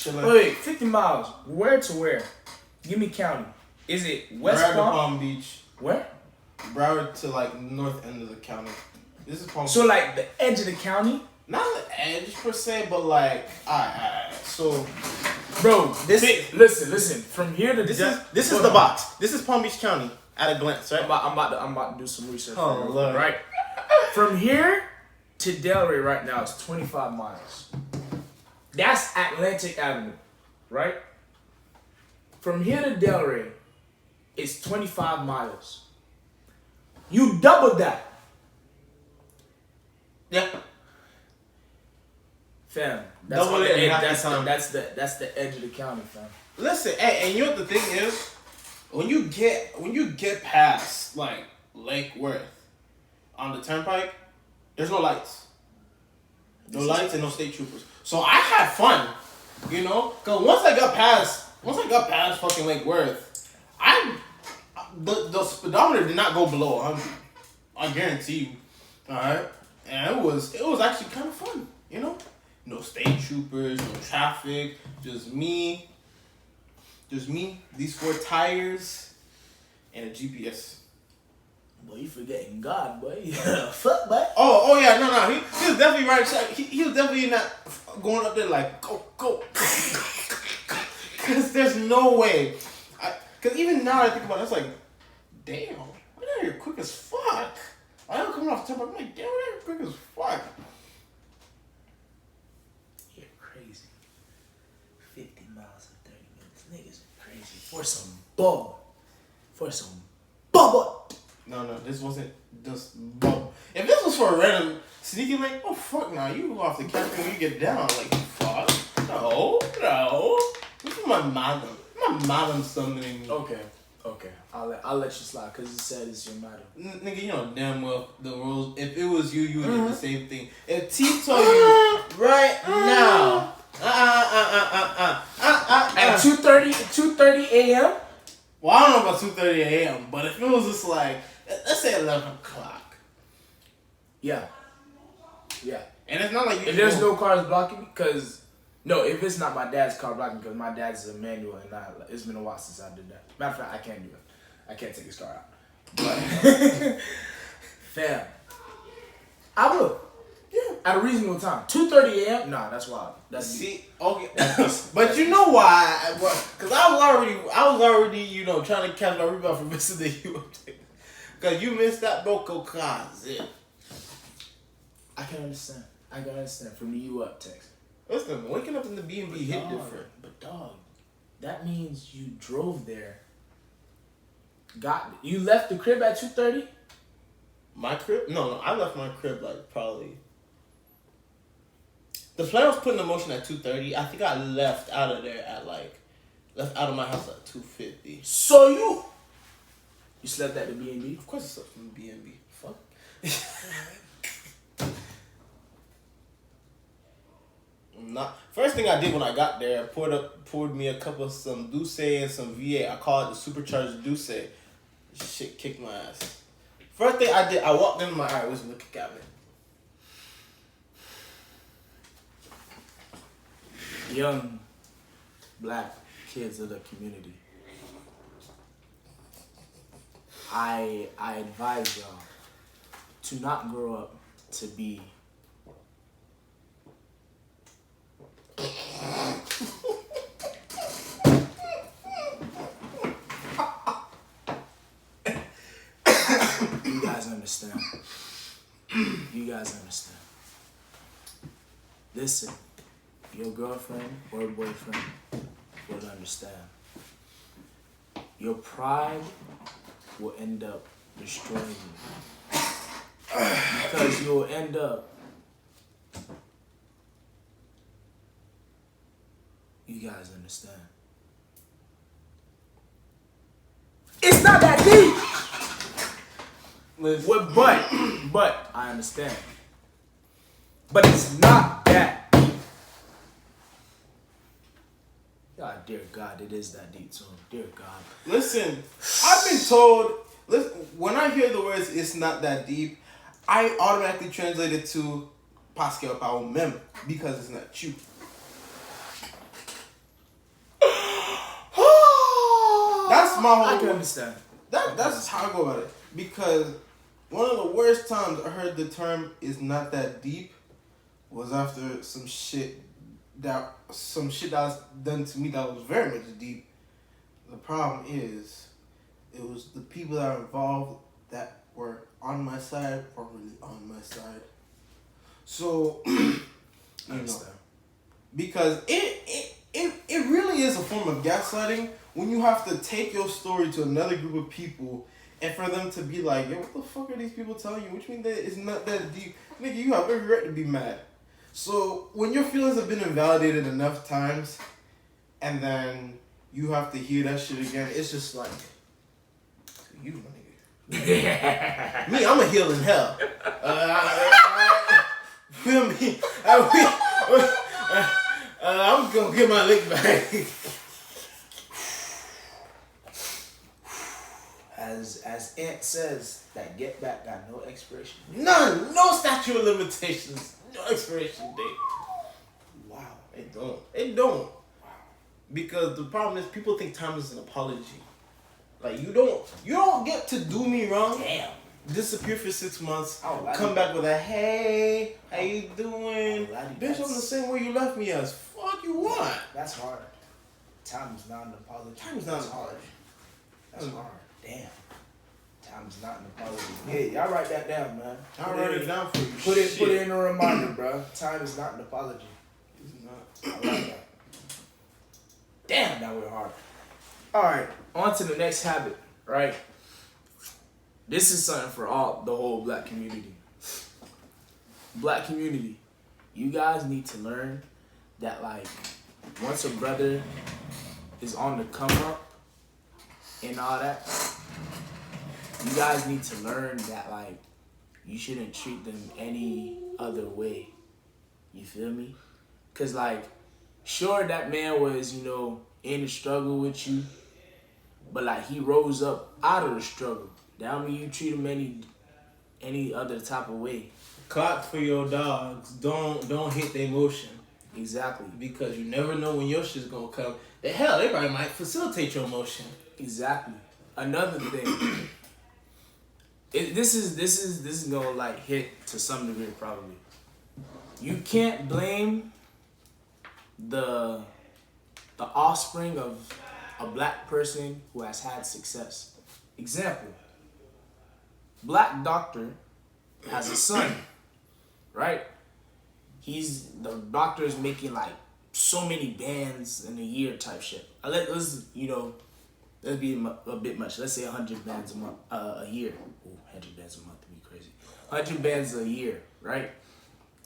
chilling. Wait, 50 miles. Where to where? Give me county. Is it West Broward to Palm? Palm Beach. Where? Broward to like north end of the county. This is Palm So Beach. like the edge of the county? Not the edge per se, but like alright. So Bro, listen. From here to this is the box. This is Palm Beach County at a glance, right? I'm about to do some research. Oh, for you, Lord. right? From here to Delray right now is 25 miles. That's Atlantic Avenue, right? From here to Delray, it's 25 miles. You doubled that. Yeah. Fam. Double it in half the time. That's the edge of the county, fam. Listen, hey, and you know what the thing is? When you get past like Lake Worth on the turnpike, there's no lights. No lights and no state troopers. So I had fun, cause once I got past fucking Lake Worth, the speedometer did not go below 100. I guarantee you. Alright? And it was actually kind of fun, No state troopers, no traffic, just me, these 4 tires, and a GPS. Boy, you forgetting God, boy. Fuck, boy. Oh yeah, no. He was definitely right. He was definitely not going up there like go. Cause there's no way. Cause even now I think about it, it's like, damn, we're out here quick as fuck. I am coming off the top. I'm like, damn, we're out here quick as fuck. You're crazy. 50 miles in 30 minutes. Niggas are crazy. For some bubble. No, this wasn't just bubble. If this was for a random sneaky link, oh fuck nah, you go off the camera when you get down. Like, fuck. No. This is my madam. My madam summoning me. Okay. I'll let you slide because you said it's your matter. Nigga, you know damn well the rules. If it was you, you would do the same thing. If T told you right now, At 2:30 a.m. Well, I don't know about 2:30 a.m., but if it was just like, let's say 11 o'clock. Yeah. And it's not like you. If there's no cars blocking me, if it's not my dad's car blocking, because my dad's a manual and it's been a while since I did that. Matter of fact, I can't do it. I can't take his car out. But, fam, I will. Yeah. At a reasonable time. 2:30 a.m.? Nah, that's wild. See, okay. But you know why? Because I was already, trying to catch my rebound from missing the U. Because you missed that Boko cause it. I can understand. From the U up text. Listen, waking up in the B&B hit different. But dog, that means you drove there. You left the crib at 2:30? My crib? No, I left my crib like probably. The plan was put into motion at 2:30. I think I left out of there at left out of my house at 2:50. So You slept at the B&B? Of course, it's up from B&B. Fuck. Not first thing I did when I got there, poured me a cup of some Douce and some V8. I call it the supercharged Douce. Shit kicked my ass. First thing I did, I walked into my eye was in the cabinet. Young black kids of the community, I advise y'all to not grow up to be you guys understand. You guys understand. Listen, your girlfriend or boyfriend will understand. Your pride will end up destroying you. Because you'll end up, you guys understand. It's not that deep! Listen. But I understand. But it's not that deep. God, dear God, it is that deep to him. Dear God. Listen, I've been told. Listen, when I hear the words "it's not that deep," I automatically translate it to "Pascal Pao Mem" because it's not you. That's my whole. I can understand. That's how I go about it. Because one of the worst times I heard the term "is not that deep" was after some shit that was done to me that was very much deep. The problem is, it was the people that are involved that were on my side or really on my side. So, you know, because it really is a form of gaslighting when you have to take your story to another group of people and for them to be like, yo, what the fuck are these people telling you? Which means that it's not that deep. Nigga, you have every right to be mad. So when your feelings have been invalidated enough times and then you have to hear that shit again, it's just like, you, my nigga. Me, I'm a heel in hell. Feel me? I'm gonna get my lick back. As Aunt says, that get back got no expiration date. None. No statute of limitations. No expiration date. Wow. It don't. Wow. Because the problem is people think time is an apology. Like you don't get to do me wrong. Damn. Disappear for 6 months. Oh, come back with a hey, how you doing? Oh, Bitch, I'm the same way you left me as. Fuck you want. That's hard. Time is not an apology. Time is not an hard. apology. That's hard. Damn. Time is not an apology. Hey, y'all write that down, man. I'll write it down for you. Put it in a reminder, bro. Time is not an apology. It's not. I like that. Damn, that went hard. All right, on to the next habit, right? This is something for the whole black community. Black community, you guys need to learn that, like, once a brother is on the come up and all that, you guys need to learn that, like, you shouldn't treat them any other way. You feel me? Because, like, sure, that man was, in the struggle with you, but, like, he rose up out of the struggle. That don't mean you treat him any other type of way. Clap for your dogs. Don't hit the emotion. Exactly. Because you never know when your shit's gonna come. The hell, they probably might facilitate your emotion. Exactly. Another thing. This is gonna, like, hit to some degree probably. You can't blame the offspring of a black person who has had success. Example. Black doctor has a son, right? The doctor is making, like, so many bands in a year type shit. Let's be a bit much. Let's say 100 bands a month, a year. Ooh, 100 bands a month would be crazy. 100 bands a year, right?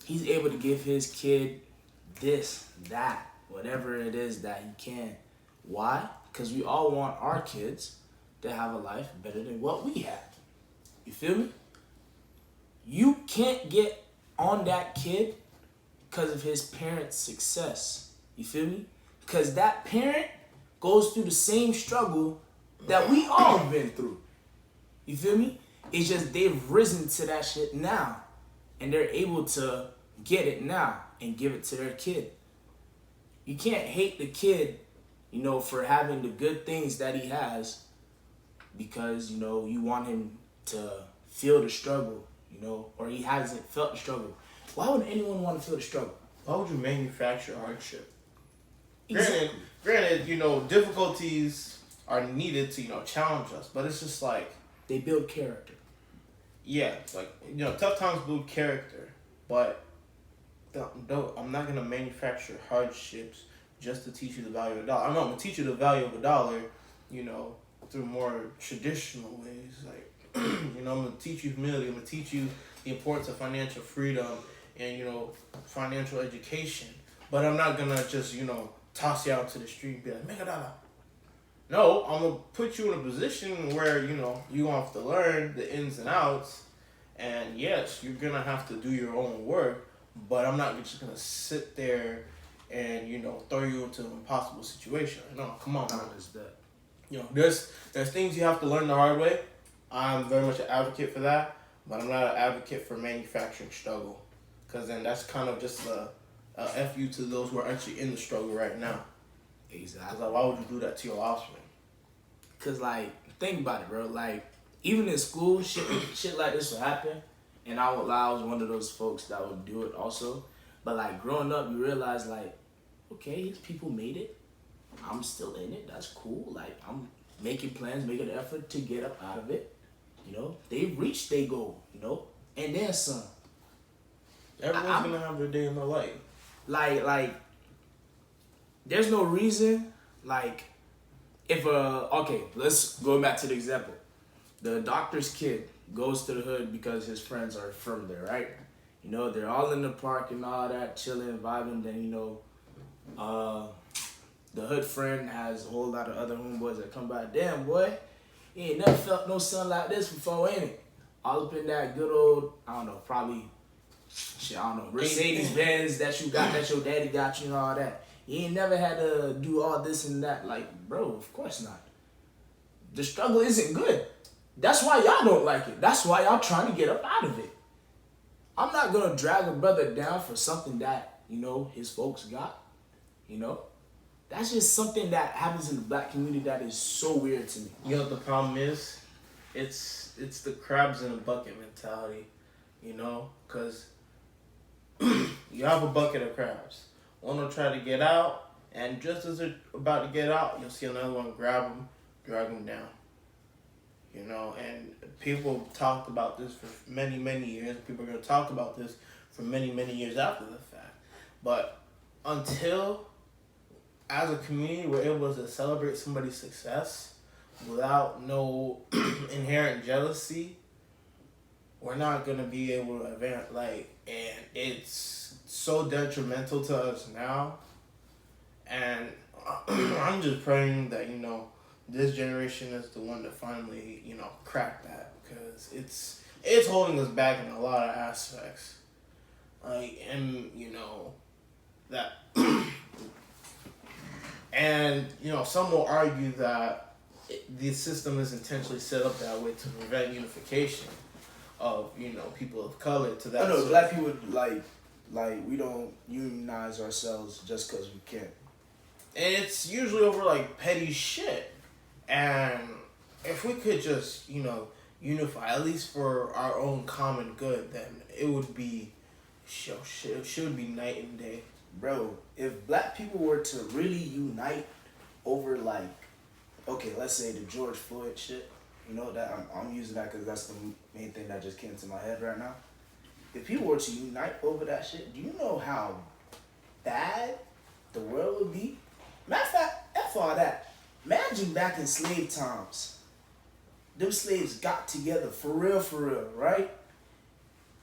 He's able to give his kid this, that, whatever it is that he can. Why? Because we all want our kids to have a life better than what we had. You feel me? You can't get on that kid because of his parents' success. You feel me? Because that parent goes through the same struggle that we all been through. You feel me? It's just they've risen to that shit now. And they're able to get it now and give it to their kid. You can't hate the kid, for having the good things that he has because, you want him to feel the struggle, or he hasn't felt the struggle. Why would anyone want to feel the struggle? Why would you manufacture hardship? Exactly. Granted, difficulties are needed to, challenge us, but it's just like... They build character. Yeah, tough times build character, but I'm not going to manufacture hardships just to teach you the value of a dollar. I'm not going to teach you the value of a dollar, through more traditional ways. Like, I'm going to teach you humility. I'm going to teach you the importance of financial freedom and, financial education. But I'm not going to just, toss you out to the street and be like, make a dollar. No, I'm going to put you in a position where, you're going to have to learn the ins and outs. And yes, you're going to have to do your own work. But I'm not just going to sit there and, throw you into an impossible situation. No, come on, man. There's things you have to learn the hard way. I'm very much an advocate for that. But I'm not an advocate for manufacturing struggle. Because then that's kind of just a F you to those who are actually in the struggle right now. Exactly. Like, why would you do that to your offspring? Because, think about it, bro. Even in school, shit like this will happen. And I was one of those folks that would do it also. But, growing up, you realize, okay, these people made it. I'm still in it. That's cool. I'm making plans, making an effort to get up out of it. They reached their goal, and then some. Everyone's going to have their day in their life. There's no reason, if let's go back to the example. The doctor's kid goes to the hood because his friends are from there, right? They're all in the park and all that, chilling, vibing. Then, the hood friend has a whole lot of other homeboys that come by. Damn, boy, you ain't never felt no sun like this before, ain't it? All up in that good old, Mercedes Benz that you got, that your daddy got you and all that. You ain't never had to do all this and that. Bro, of course not. The struggle isn't good. That's why y'all don't like it. That's why y'all trying to get up out of it. I'm not going to drag a brother down for something that, his folks got. That's just something that happens in the black community that is so weird to me. You know what the problem is? It's the crabs in a bucket mentality, because you have a bucket of crabs. One will try to get out, and just as they're about to get out, you'll see another one grab them, drag them down. And people talked about this for many, many years. People are going to talk about this for many, many years after the fact. But until, as a community, we're able to celebrate somebody's success without no inherent jealousy, we're not going to be able to advance. And it's so detrimental to us now. And I'm just praying that, this generation is the one to finally, crack that, because it's holding us back in a lot of aspects. That, and, some will argue that the system is intentionally set up that way to prevent unification of, people of color to that. No, black people, we don't unionize ourselves just because we can. And it's usually over, petty shit. And if we could just, unify, at least for our own common good, then it would be, it should be night and day. Bro, if black people were to really unite over, let's say the George Floyd shit, that I'm using that because that's the main thing that just came to my head right now. If people were to unite over that shit, do you know how bad the world would be? Matter of fact, F all that. Imagine back in slave times. Them slaves got together for real, right?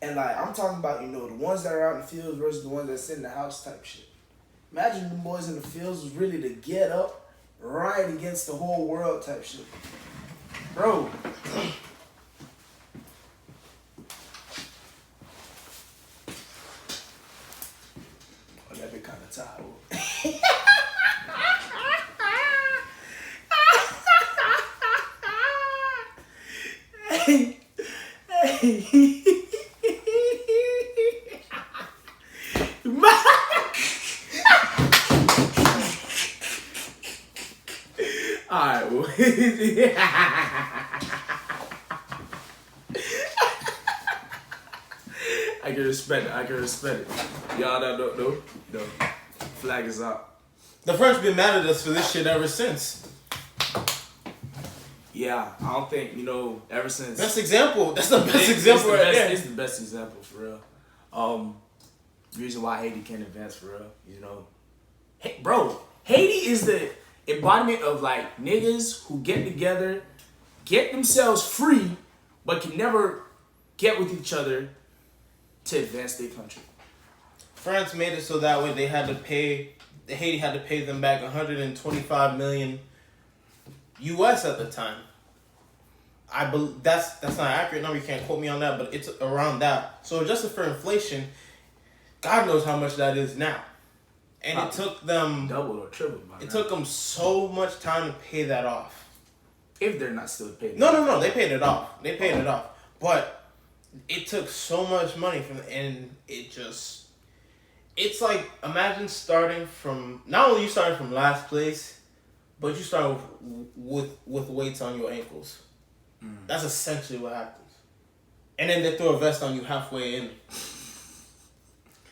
And I'm talking about, the ones that are out in the fields versus the ones that sit in the house type shit. Imagine the boys in the fields was really to get up right against the whole world type shit. Bro. Oh, that been kind of tired. Hey. Hey. Alright, well. I can respect it. Y'all don't know. No. Flag is out. The French been mad at us for this shit ever since. Yeah, I don't think, ever since. Best example. That's the best example right there. It's the best example, for real. The reason why Haiti can't advance, for real, Hey, bro, Haiti is the embodiment of, like, niggas who get together, get themselves free, but can never get with each other to advance their country. France made it so that way Haiti had to pay them back 125 million US at the time. I believe that's not an accurate number. You can't quote me on that, but it's around that. So adjusted for inflation, God knows how much that is now. And it took them double or triple. It took them so much time to pay that off. If they're not still paying. No, they paid it off. But it took so much money and it's like, imagine starting from, not only you starting from last place, but you start with weights on your ankles. That's essentially what happens. And then they throw a vest on you halfway in.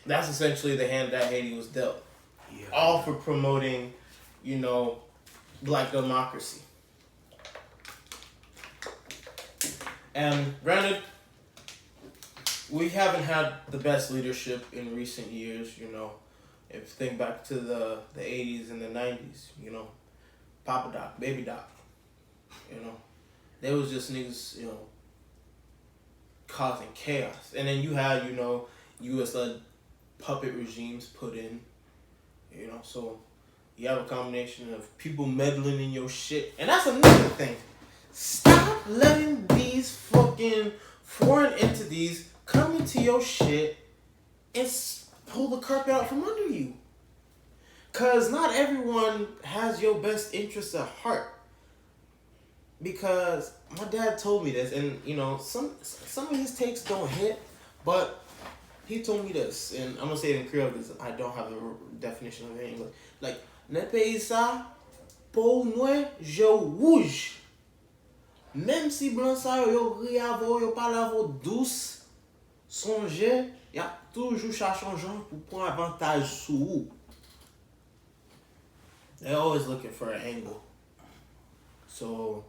That's essentially the hand that Haiti was dealt. Yeah. All for promoting, black democracy. And granted, we haven't had the best leadership in recent years, If you think back to the 80s and the 90s, Papa Doc, Baby Doc, There was just niggas, causing chaos. And then you had, US-led puppet regimes put in, so you have a combination of people meddling in your shit. And that's another thing. Stop letting these fucking foreign entities come into your shit and pull the carpet out from under you. Because not everyone has your best interests at heart. Because my dad told me this, and some of his takes don't hit, but he told me this, and I'm gonna say it in Creole because I don't have the definition of it in English. Like, ne pays ça pour moi je rouge. Même si blanc sa yo riavo yo parle avo douce, songe, y a toujours cherchant gens pour prendre avantage sur vous. They're always looking for an angle. So,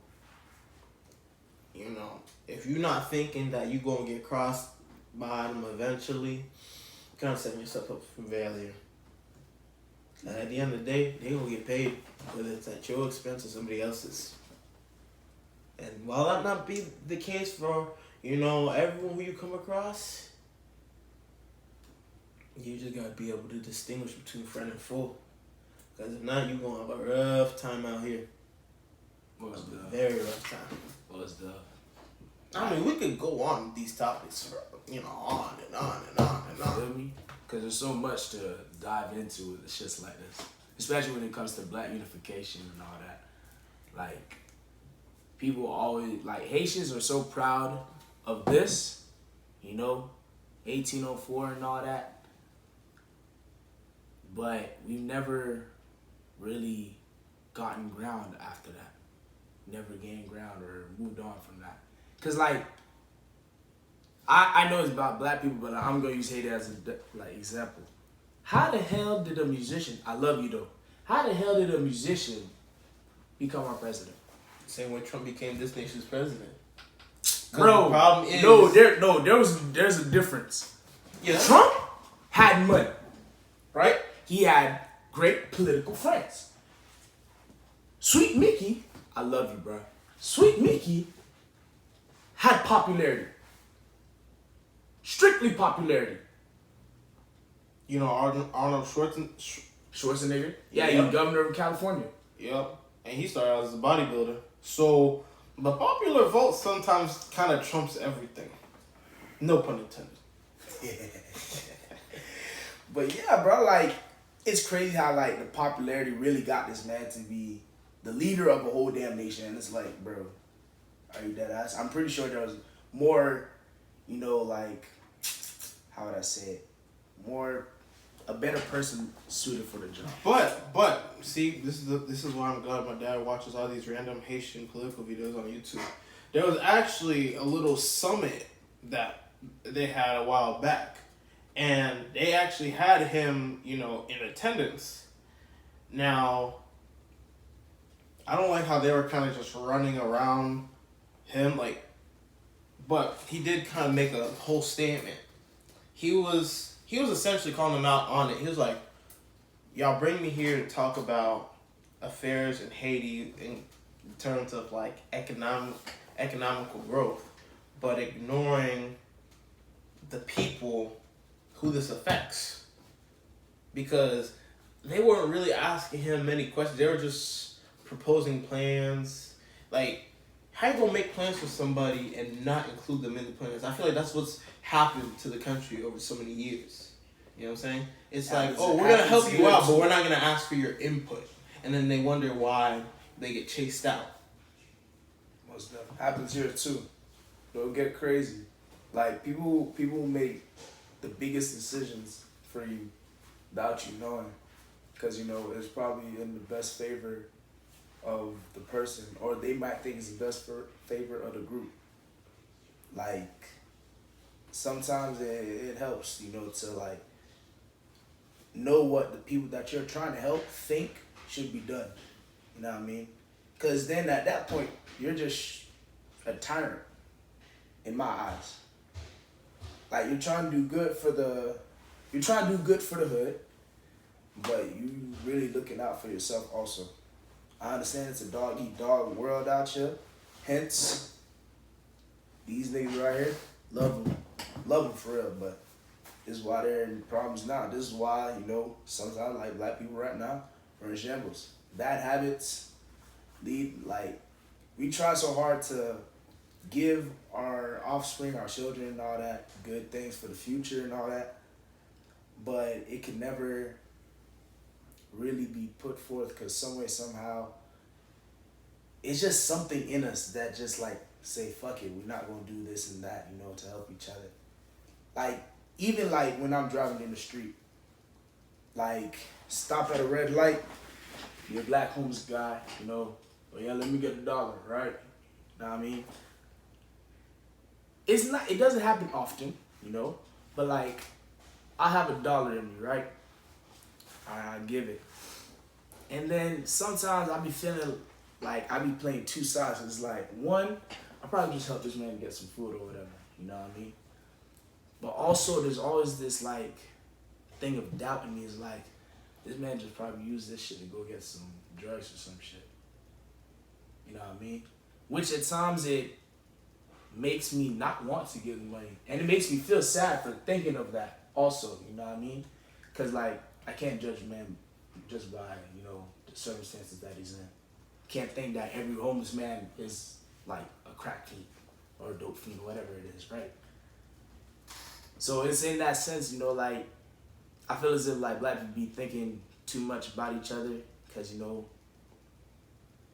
if you're not thinking that you're going to get crossed by them eventually, you're kind of setting yourself up for failure. And at the end of the day, they're going to get paid, whether it's at your expense or somebody else's. And while that not be the case for, everyone who you come across, you just got to be able to distinguish between friend and foe. Because if not, you're going to have a rough time out here. Very rough time. I mean, we could go on these topics for, on and on and on and on. Feel me? Because there's so much to dive into with shit like this. Especially when it comes to black unification and all that. Like, people always, Haitians are so proud of this, 1804 and all that. But we've never really gotten ground after that. Never gained ground or moved on from that. Because, I know it's about black people, but I'm going to use Haiti as an example. How the hell did a musician, I love you though, how the hell did a musician become our president? Same way Trump became this nation's president. Bro, the problem is, there's a difference. Yeah. Trump had money, right? He had great political friends. Sweet Mickey, I love you, bro. Sweet Mickey had popularity. Strictly popularity. Arnold Schwarzenegger? Yeah, he was governor of California. Yep. And he started out as a bodybuilder. So the popular vote sometimes kind of trumps everything. No pun intended. But yeah, bro, like, it's crazy how, like, the popularity really got this man to be the leader of a whole damn nation. And it's like, bro, are you dead ass? I'm pretty sure there was more, you know, like, how would I say it? A better person suited for the job. But see, this is why I'm glad my dad watches all these random Haitian political videos on YouTube. There was actually a little summit that they had a while back, and they actually had him, you know, in attendance. Now, I don't like how they were kind of just running around him, like, but he did kind of make a whole statement. He was essentially calling them out on it. He was like, y'all bring me here to talk about affairs in Haiti in terms of like economical growth, but ignoring the people who this affects. Because they weren't really asking him many questions. They were just proposing plans. Like, how you gonna make plans for somebody and not include them in the plans? I feel like that's what's happened to the country over so many years. You know what I'm saying? It's like, oh, we're gonna help you out, but we're not gonna ask for your input. And then they wonder why they get chased out. Most definitely happens here too. Don't get crazy. Like, people make the biggest decisions for you without you knowing, because you know it's probably in the best favor of the person, or they might think it's the best favor of the group. Like, sometimes it helps, you know, to like know what the people that you're trying to help think should be done. You know what I mean? Because then at that point, you're just a tyrant in my eyes. Like, you're trying to do good for the hood, but you really looking out for yourself also. I understand it's a dog-eat-dog world out here. Hence, these niggas right here, love them for real, but this is why they're in problems now. This is why, you know, sometimes like black people right now are in shambles. Bad habits lead, like, we try so hard to give our offspring, our children and all that, good things for the future and all that, but it can never really be put forth, because some way, somehow, it's just something in us that just like say, fuck it, we're not gonna do this and that, you know, to help each other. Like, even like when I'm driving in the street, like, stop at a red light, you're a black homeless guy, you know, oh yeah, let me get $1, right? Know what I mean? It doesn't happen often, you know, but like, I have $1 in me, right? I give it. And then sometimes I be feeling like I be playing two sides. It's like, one, I probably just help this man get some food or whatever, you know what I mean? But also there's always this like thing of doubt in me. Is like, this man just probably used this shit to go get some drugs or some shit. You know what I mean? Which at times it makes me not want to give him money. And it makes me feel sad for thinking of that also, you know what I mean? Because like, I can't judge a man just by, you know, the circumstances that he's in. Can't think that every homeless man is like a crack fiend or a dope fiend or whatever it is, right? So it's in that sense, you know, like, I feel as if like black people be thinking too much about each other, because, you know,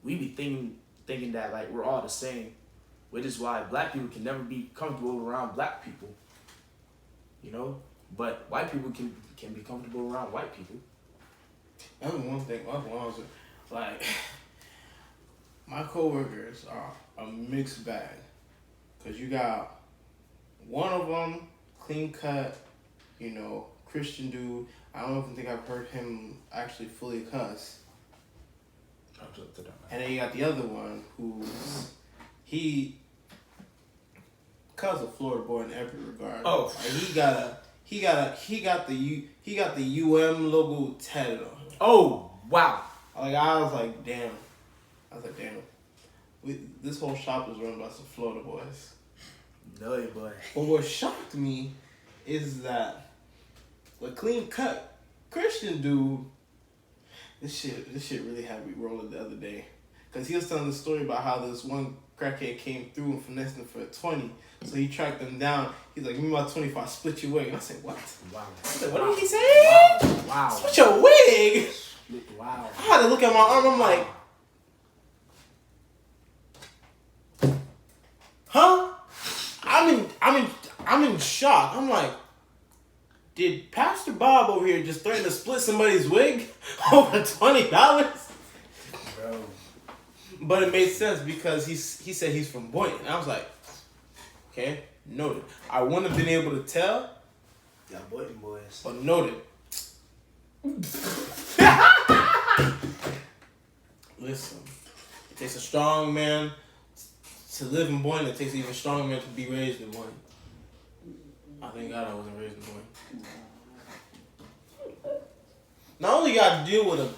we be thinking that like we're all the same, which is why black people can never be comfortable around black people, you know? But white people can be comfortable around white people. That's one thing. Like, my coworkers are a mixed bag, cause you got one of them clean cut, you know, Christian dude. I don't even think I've heard him actually fully cuss. And then you got the other one who's cuz a Florida boy in every regard. Oh, like he got the logo tatted on him. Oh, wow. Like, I was like, damn. This whole shop is run by some Florida boys. No, boy. But what shocked me is that the clean cut Christian dude, this shit really had me rolling the other day. Cause he was telling the story about how this one crackhead came through and finessed him for a 20. So he tracked them down. He's like, give me my 20 if I split your wig. And I said, what? Wow. I said, what did he say? Wow. Split your wig? Wow. I had to look at my arm. I'm like, huh? I'm in shock. I'm like, did Pastor Bob over here just threaten to split somebody's wig over $20? Bro. But it made sense because he said he's from Boynton. And I was like, okay, noted. I wouldn't have been able to tell. Y'all Boynton boys. But noted. Listen, it takes a strong man to live in Boynton. It takes an even stronger man to be raised in Boynton. I thank God I wasn't raised in Boynton. Not only you got to deal with a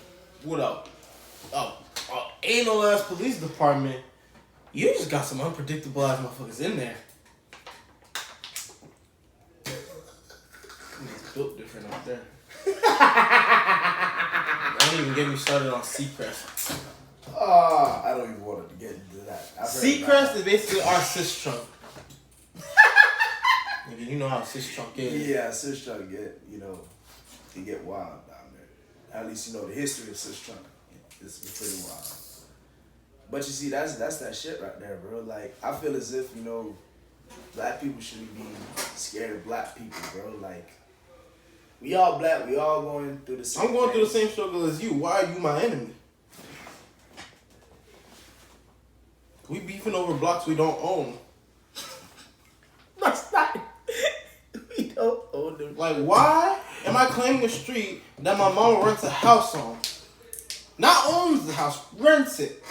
anal ass police department, you just got some unpredictable ass motherfuckers in there. It's built different up there. Don't even get me started on Seacrest. I don't even want to get into that. Seacrest is basically our cis trunk. Nigga, you know how cis trunk is. Yeah, cis trunk it get wild down there. At least you know the history of cis trunk. It's pretty wild. But you see, that's that shit right there, bro. Like, I feel as if, black people shouldn't be scared of black people, bro. Like, we all black, we all going through the same I'm going thing. through the same struggle as you. Why are you my enemy? We beefing over blocks we don't own. That's not. We don't own them. Like, why am I claiming a street that my mama rents a house on? Not owns the house, rents it.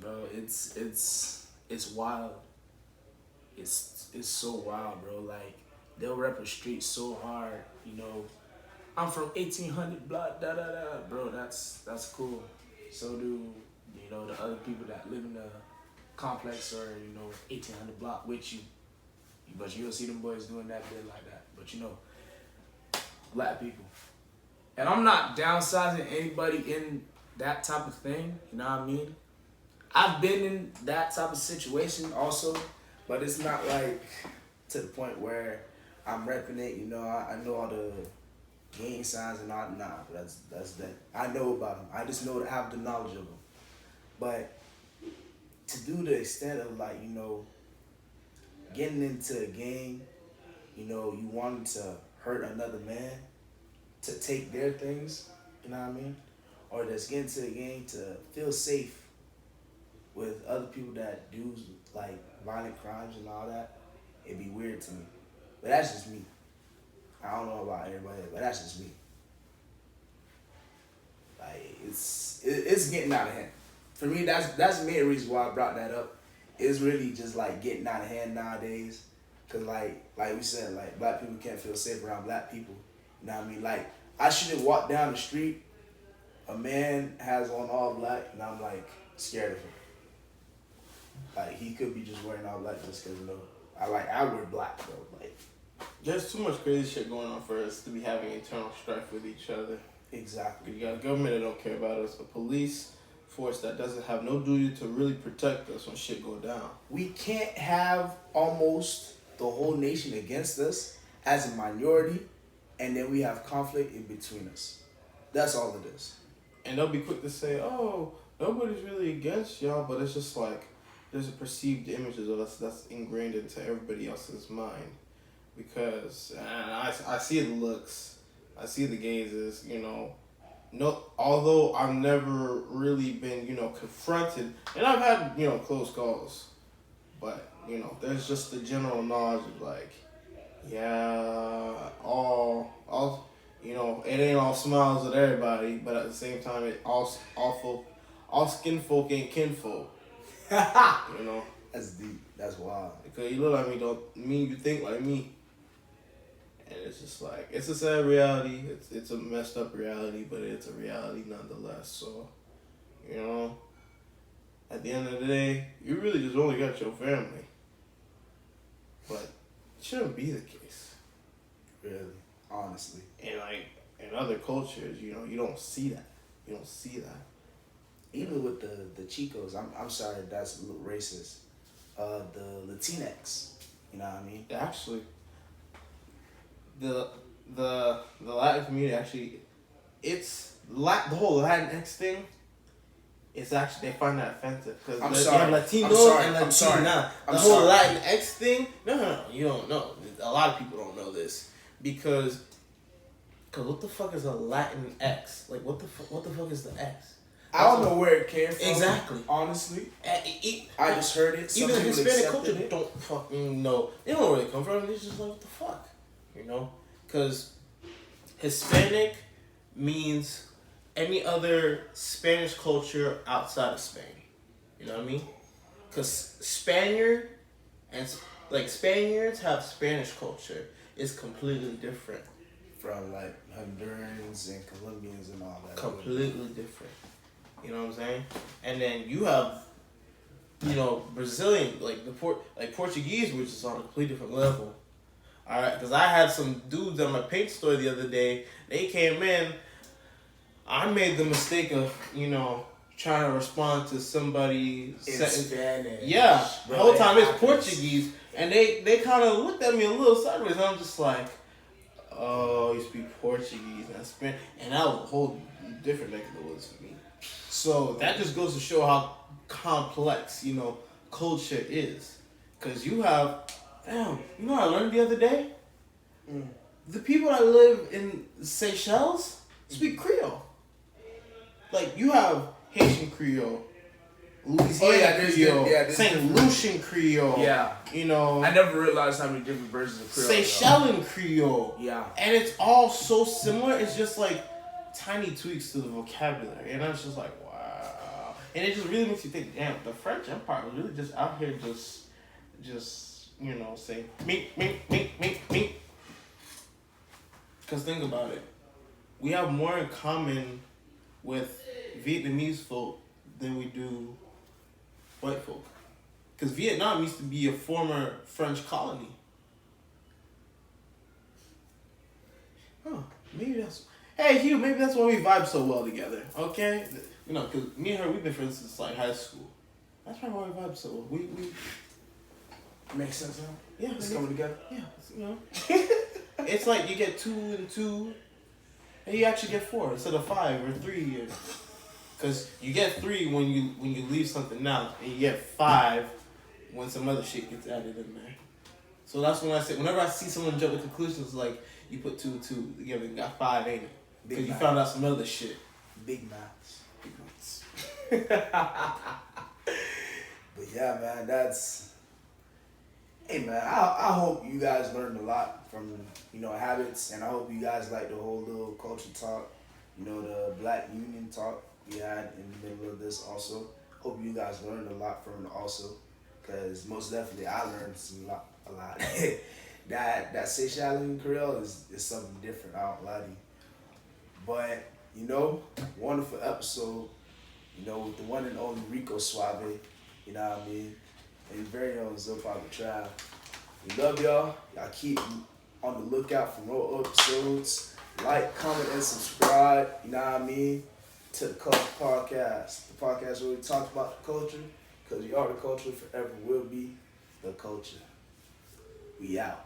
Bro, it's wild. It's so wild, bro. Like, they'll rep a street so hard, I'm from 1800 block, da da da. Bro, that's cool. So do, the other people that live in the complex or, 1800 block with you. But you don't see them boys doing that bit like that. But black people. And I'm not downsizing anybody in that type of thing, you know what I mean? I've been in that type of situation also, but it's not like to the point where I'm repping it, I know all the gang signs and all, nah, that's that. I know about them. I just know to have the knowledge of them. But to do the extent of like, getting into a gang, you wanting to hurt another man, to take their things, you know what I mean? Or just get into a gang to feel safe with other people that do like violent crimes and all that, it'd be weird to me. But that's just me. I don't know about everybody, but that's just me. Like, it's getting out of hand. For me, that's the main reason why I brought that up. It's really just like getting out of hand nowadays. Cause like we said, like black people can't feel safe around black people. You know what I mean? Like, I shouldn't walk down the street, a man has on all black, and I'm like scared of him. Like, he could be just wearing all black just cause I wear black, bro. Like, There's too much crazy shit going on for us to be having internal strife with each other. exactly. You got a government that don't care about us, a police force that doesn't have no duty to really protect us when shit go down. We can't have almost the whole nation against us as a minority, and then we have conflict in between us. That's all it is. And they'll be quick to say, oh, nobody's really against y'all, but it's just like there's a perceived image of us that's ingrained into everybody else's mind. Because I see the looks, I see the gazes, No, although I've never really been, confronted, and I've had, close calls, but, there's just the general knowledge of like, yeah, all, it ain't all smiles with everybody, but at the same time, it all skin folk ain't kinfolk, That's deep. That's wild. Because you look like me don't mean you think like me. And it's just like, it's a sad reality. It's a messed up reality, but it's a reality nonetheless. So, at the end of the day, you really just only got your family. But it shouldn't be the case. Really, honestly. And like, in other cultures, you don't see that. You don't see that. even with the Chicos, I'm sorry, that's a little racist. The Latinx, you know what I mean? Actually, the Latin community actually, the whole Latinx thing. It's actually they find that offensive because you have Latinos and Latina. The whole Latinx thing. No, you don't know. A lot of people don't know this because what the fuck is a Latinx? Like what the fuck is the X? I don't know where it came from. Exactly. Honestly, I just heard it. Even the Hispanic culture don't fucking know. They don't know where they come from. It's just like what the fuck, you know? Because Hispanic means any other Spanish culture outside of Spain. You know what I mean? Because Spaniards have Spanish culture. It's completely different. From like Hondurans and Colombians and all that. Completely different. You know what I'm saying? And then you have, Brazilian, like Portuguese, which is on a completely different level. All right, because I had some dudes at my paint store the other day. They came in. I made the mistake of, trying to respond to somebody in Spanish. Yeah, the whole time it's Portuguese, and they kind of looked at me a little sideways. And I'm just like, oh, you speak Portuguese and Spanish, and that was a whole different neck of the woods for me. So that just goes to show how complex, culture is. Because you have, what I learned the other day? The people that live in Seychelles speak Creole. Like, you have Haitian Creole, Louisiana Creole, St. Lucian Creole. Yeah. I never realized how many different versions of Creole. Seychellan Creole. Yeah. And it's all so similar. It's just like tiny tweaks to the vocabulary. And I was just like, wow. And it just really makes you think, damn, the French Empire was really just out here just saying, me. Because think about it. We have more in common with Vietnamese folk than we do white folk. Because Vietnam used to be a former French colony. Hey, Hugh, maybe that's why we vibe so well together, okay? Because me and her, we've been friends since, like, high school. That's probably why we vibe so well. We Makes sense now? Yeah. It's coming together? Yeah, it's like you get 2 and 2, and you actually get 4 instead of 5 or 3. Because you get 3 when you leave something out, and you get 5 when some other shit gets added in there. So that's when I say, whenever I see someone jump to conclusions, like, you put 2 and 2 together and got 5, ain't it? Because you found out some other shit. Big maths. But yeah, man, hey, man, I hope you guys learned a lot from, habits, and I hope you guys like the whole little culture talk, the Black Union talk we had in the middle of this also. Hope you guys learned a lot from it also, because most definitely I learned a lot. that Seychellan Creole is something different, I don't lie to you. But, wonderful episode, with the one and only Rico Suave, you know what I mean? And very own Zopa the Tribe. We love y'all. Y'all keep on the lookout for more episodes. Like, comment, and subscribe, you know what I mean? To the Culture Podcast. The podcast where we talk about the culture, because you are the culture, forever will be the culture. We out.